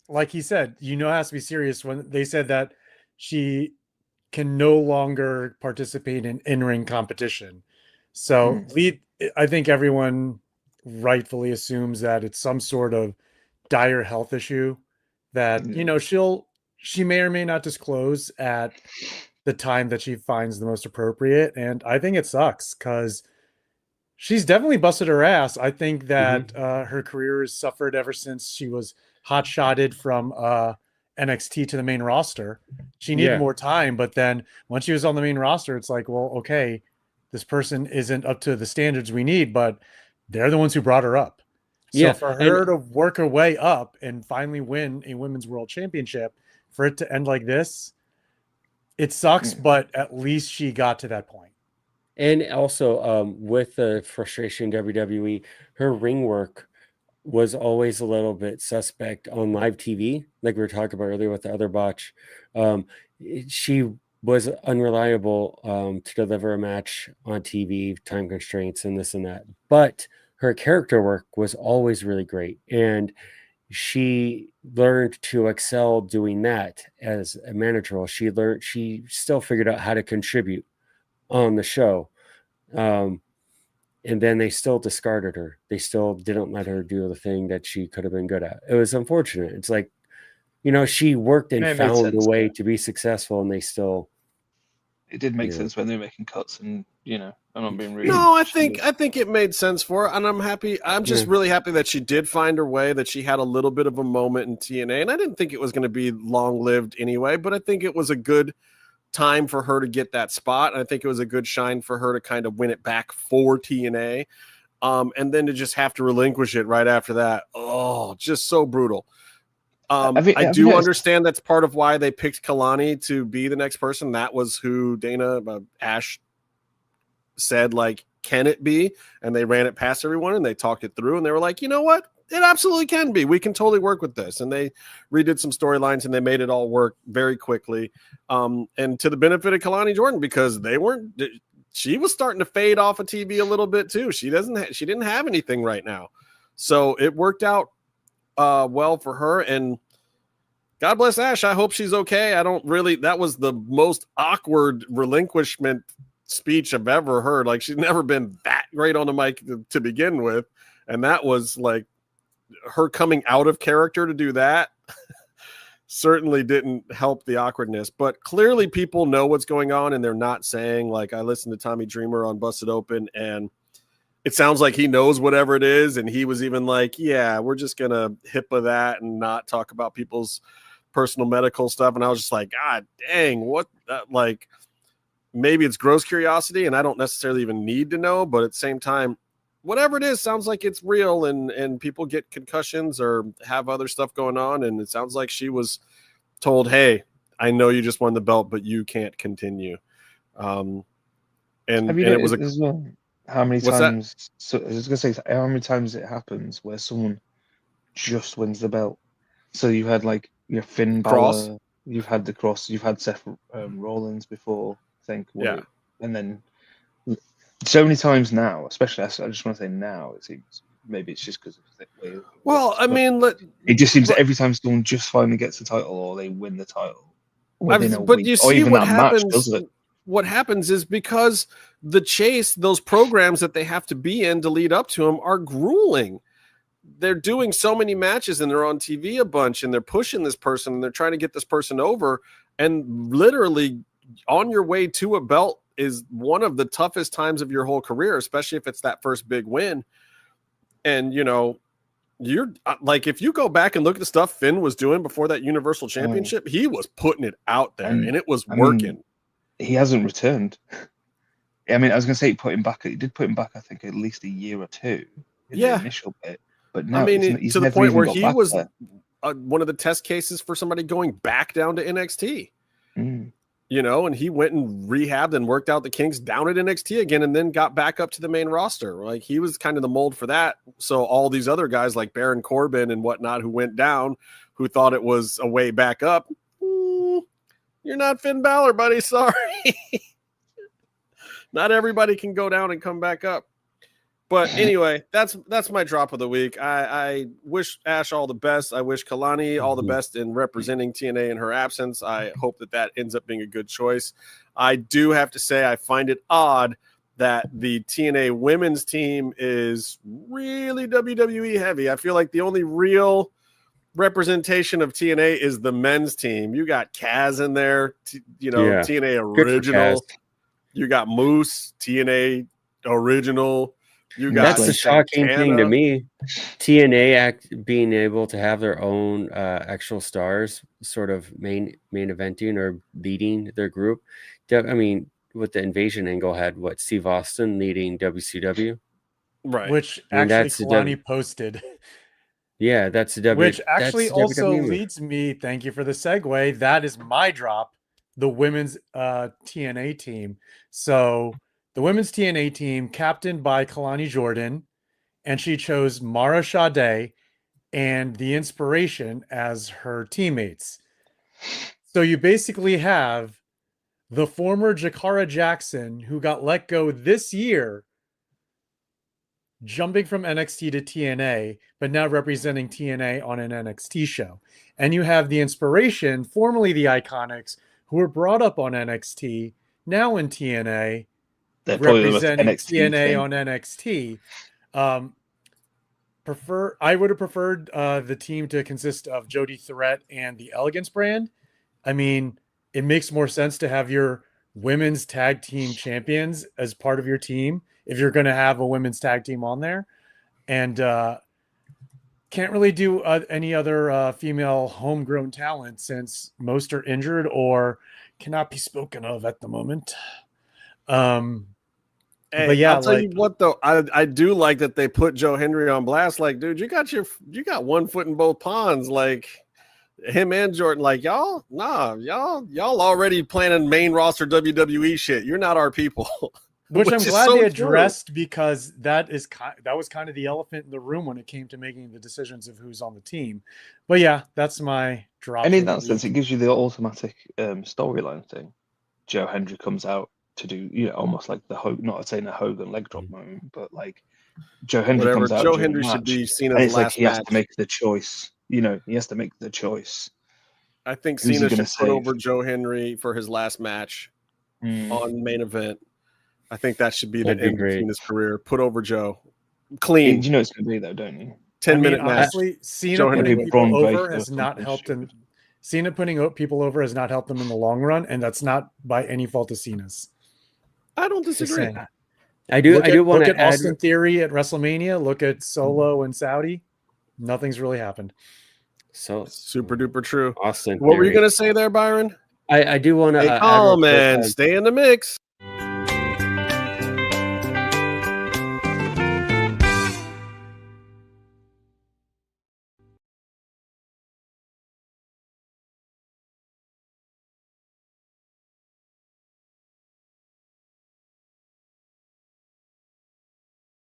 like he said, it has to be serious when they said that she can no longer participate in in-ring competition. So I think everyone rightfully assumes that it's some sort of dire health issue that she may or may not disclose at the time that she finds the most appropriate. And I think it sucks because she's definitely busted her ass. I think that her career has suffered ever since she was hot-shotted from NXT to the main roster. She needed more time, but then once she was on the main roster, it's like, well, okay, this person isn't up to the standards we need, but they're the ones who brought her up. So for her to work her way up and finally win a women's world championship, for it to end like this, it sucks, but at least she got to that point. And also, with the frustration in WWE, her ring work was always a little bit suspect on live TV, like we were talking about earlier with the other Botch. She was unreliable to deliver a match on TV, time constraints and this and that. But her character work was always really great. And she learned to excel doing that as a manager role. She still figured out how to contribute on the show. And then they still discarded her. They still didn't let her do the thing that she could have been good at. It was unfortunate. It's like, she worked and found a way to be successful, and they still. It did make sense when they were making cuts, and I'm not being rude. No, I think it made sense for her, and I'm happy. I'm just really happy that she did find her way, that she had a little bit of a moment in TNA, and I didn't think it was going to be long-lived anyway, but I think it was a good time for her to get that spot, and I think it was a good shine for her to kind of win it back for TNA, and then to just have to relinquish it right after that. Oh, just so brutal. I do understand that's part of why they picked Kalani to be the next person. That was who Ash said, like, can it be? And they ran it past everyone and they talked it through and they were like, you know what? It absolutely can be. We can totally work with this. And they redid some storylines and they made it all work very quickly. And to the benefit of Kalani Jordan, because she was starting to fade off of TV a little bit too. She didn't have anything right now. So it worked out well for her, and God bless Ash. I hope she's okay. That was the most awkward relinquishment speech I've ever heard. Like, she's never been that great on the mic to begin with. And that was like her coming out of character to do that certainly didn't help the awkwardness, but clearly people know what's going on and they're not saying, like, I listened to Tommy Dreamer on Busted Open and it sounds like he knows whatever it is. And he was even like, yeah, we're just going to HIPAA that and not talk about people's personal medical stuff. And I was just like, God dang, what, like, maybe it's gross curiosity and I don't necessarily even need to know, but at the same time, whatever it is, sounds like it's real and people get concussions or have other stuff going on. And it sounds like she was told, hey, I know you just won the belt, but you can't continue. And it was how many times? So I was going to say, how many times it happens where someone just wins the belt? So you had like your Finn Balor, you've had the Cross, you've had Seth Rollins before, I think. And then so many times now, especially I just want to say now, it seems maybe it's just because of the way. Well, I mean, it just seems that every time someone just finally gets the title or they win the title, but you see what happens. What happens is because the chase, those programs that they have to be in to lead up to them are grueling. They're doing so many matches and they're on TV a bunch and they're pushing this person and they're trying to get this person over. And literally on your way to a belt is one of the toughest times of your whole career, especially if it's that first big win. And, you're like, if you go back and look at the stuff Finn was doing before that Universal Championship, he was putting it out there and it was working. He hasn't returned. I mean, I was going to say he did put him back, I think, at least a year or two in the initial bit. But now, he's to the point where he was one of the test cases for somebody going back down to NXT. And he went and rehabbed and worked out the kinks down at NXT again and then got back up to the main roster. Like, he was kind of the mold for that. So all these other guys like Baron Corbin and whatnot who went down, who thought it was a way back up, you're not Finn Balor, buddy. Sorry. Not everybody can go down and come back up. But anyway, that's my drop of the week. I wish Ash all the best. I wish Kalani all the best in representing TNA in her absence. I hope that ends up being a good choice. I do have to say I find it odd that the TNA women's team is really WWE heavy. I feel like the only real representation of TNA is the men's team. You got Kaz in there, TNA original. You got Moose, TNA original. That's the shocking thing to me. TNA being able to have their own actual stars sort of main eventing or leading their group. I mean, with the invasion angle had Steve Austin leading WCW. Right. Which actually Kalani posted. Yeah, that's the Which actually also leads me, thank you for the segue. That is my drop, the women's TNA team. So the women's TNA team, captained by Kalani Jordan, and she chose Mara Sade and The Inspiration as her teammates. So you basically have the former Jakara Jackson, who got let go this year, jumping from NXT to TNA, but now representing TNA on an NXT show. And you have The Inspiration, formerly the Iconics, who were brought up on NXT, now in TNA, representing TNA on NXT. I would have preferred the team to consist of Jody Threat and the Elegance brand. I mean, it makes more sense to have your women's tag team champions as part of your team if you're going to have a women's tag team on there. And can't really do any other female homegrown talent since most are injured or cannot be spoken of at the moment. But yeah, I'll tell you what though, I do like that they put Joe Hendry on blast. Like, dude, you got one foot in both ponds. Like him and Jordan, like y'all already planning main roster WWE shit. You're not our people. Which I'm glad they addressed because that was kind of the elephant in the room when it came to making the decisions of who's on the team. But yeah, that's my drop. And in that sense, it gives you the automatic storyline thing. Joe Hendry comes out to do, almost like not saying a Hogan leg drop moment, but like Joe Hendry comes out. Joe Hendry should be seen as last match. He has to make the choice. He has to make the choice. I think Cena should put over Joe Hendry for his last match on main event. I think that should be the end of Cena's career. Put over Joe. Clean. You know it's going to be though, don't you? 10-minute match. Honestly, Cena putting people over has not helped him. Cena putting people over has not helped them in the long run, and that's not by any fault of Cena's. I don't disagree. I do want to add Austin Theory at WrestleMania. Look at Solo and Saudi. Nothing's really happened. So super duper true. Austin. What were you going to say there, Byron? I do want to. Hey, man, stay in the mix.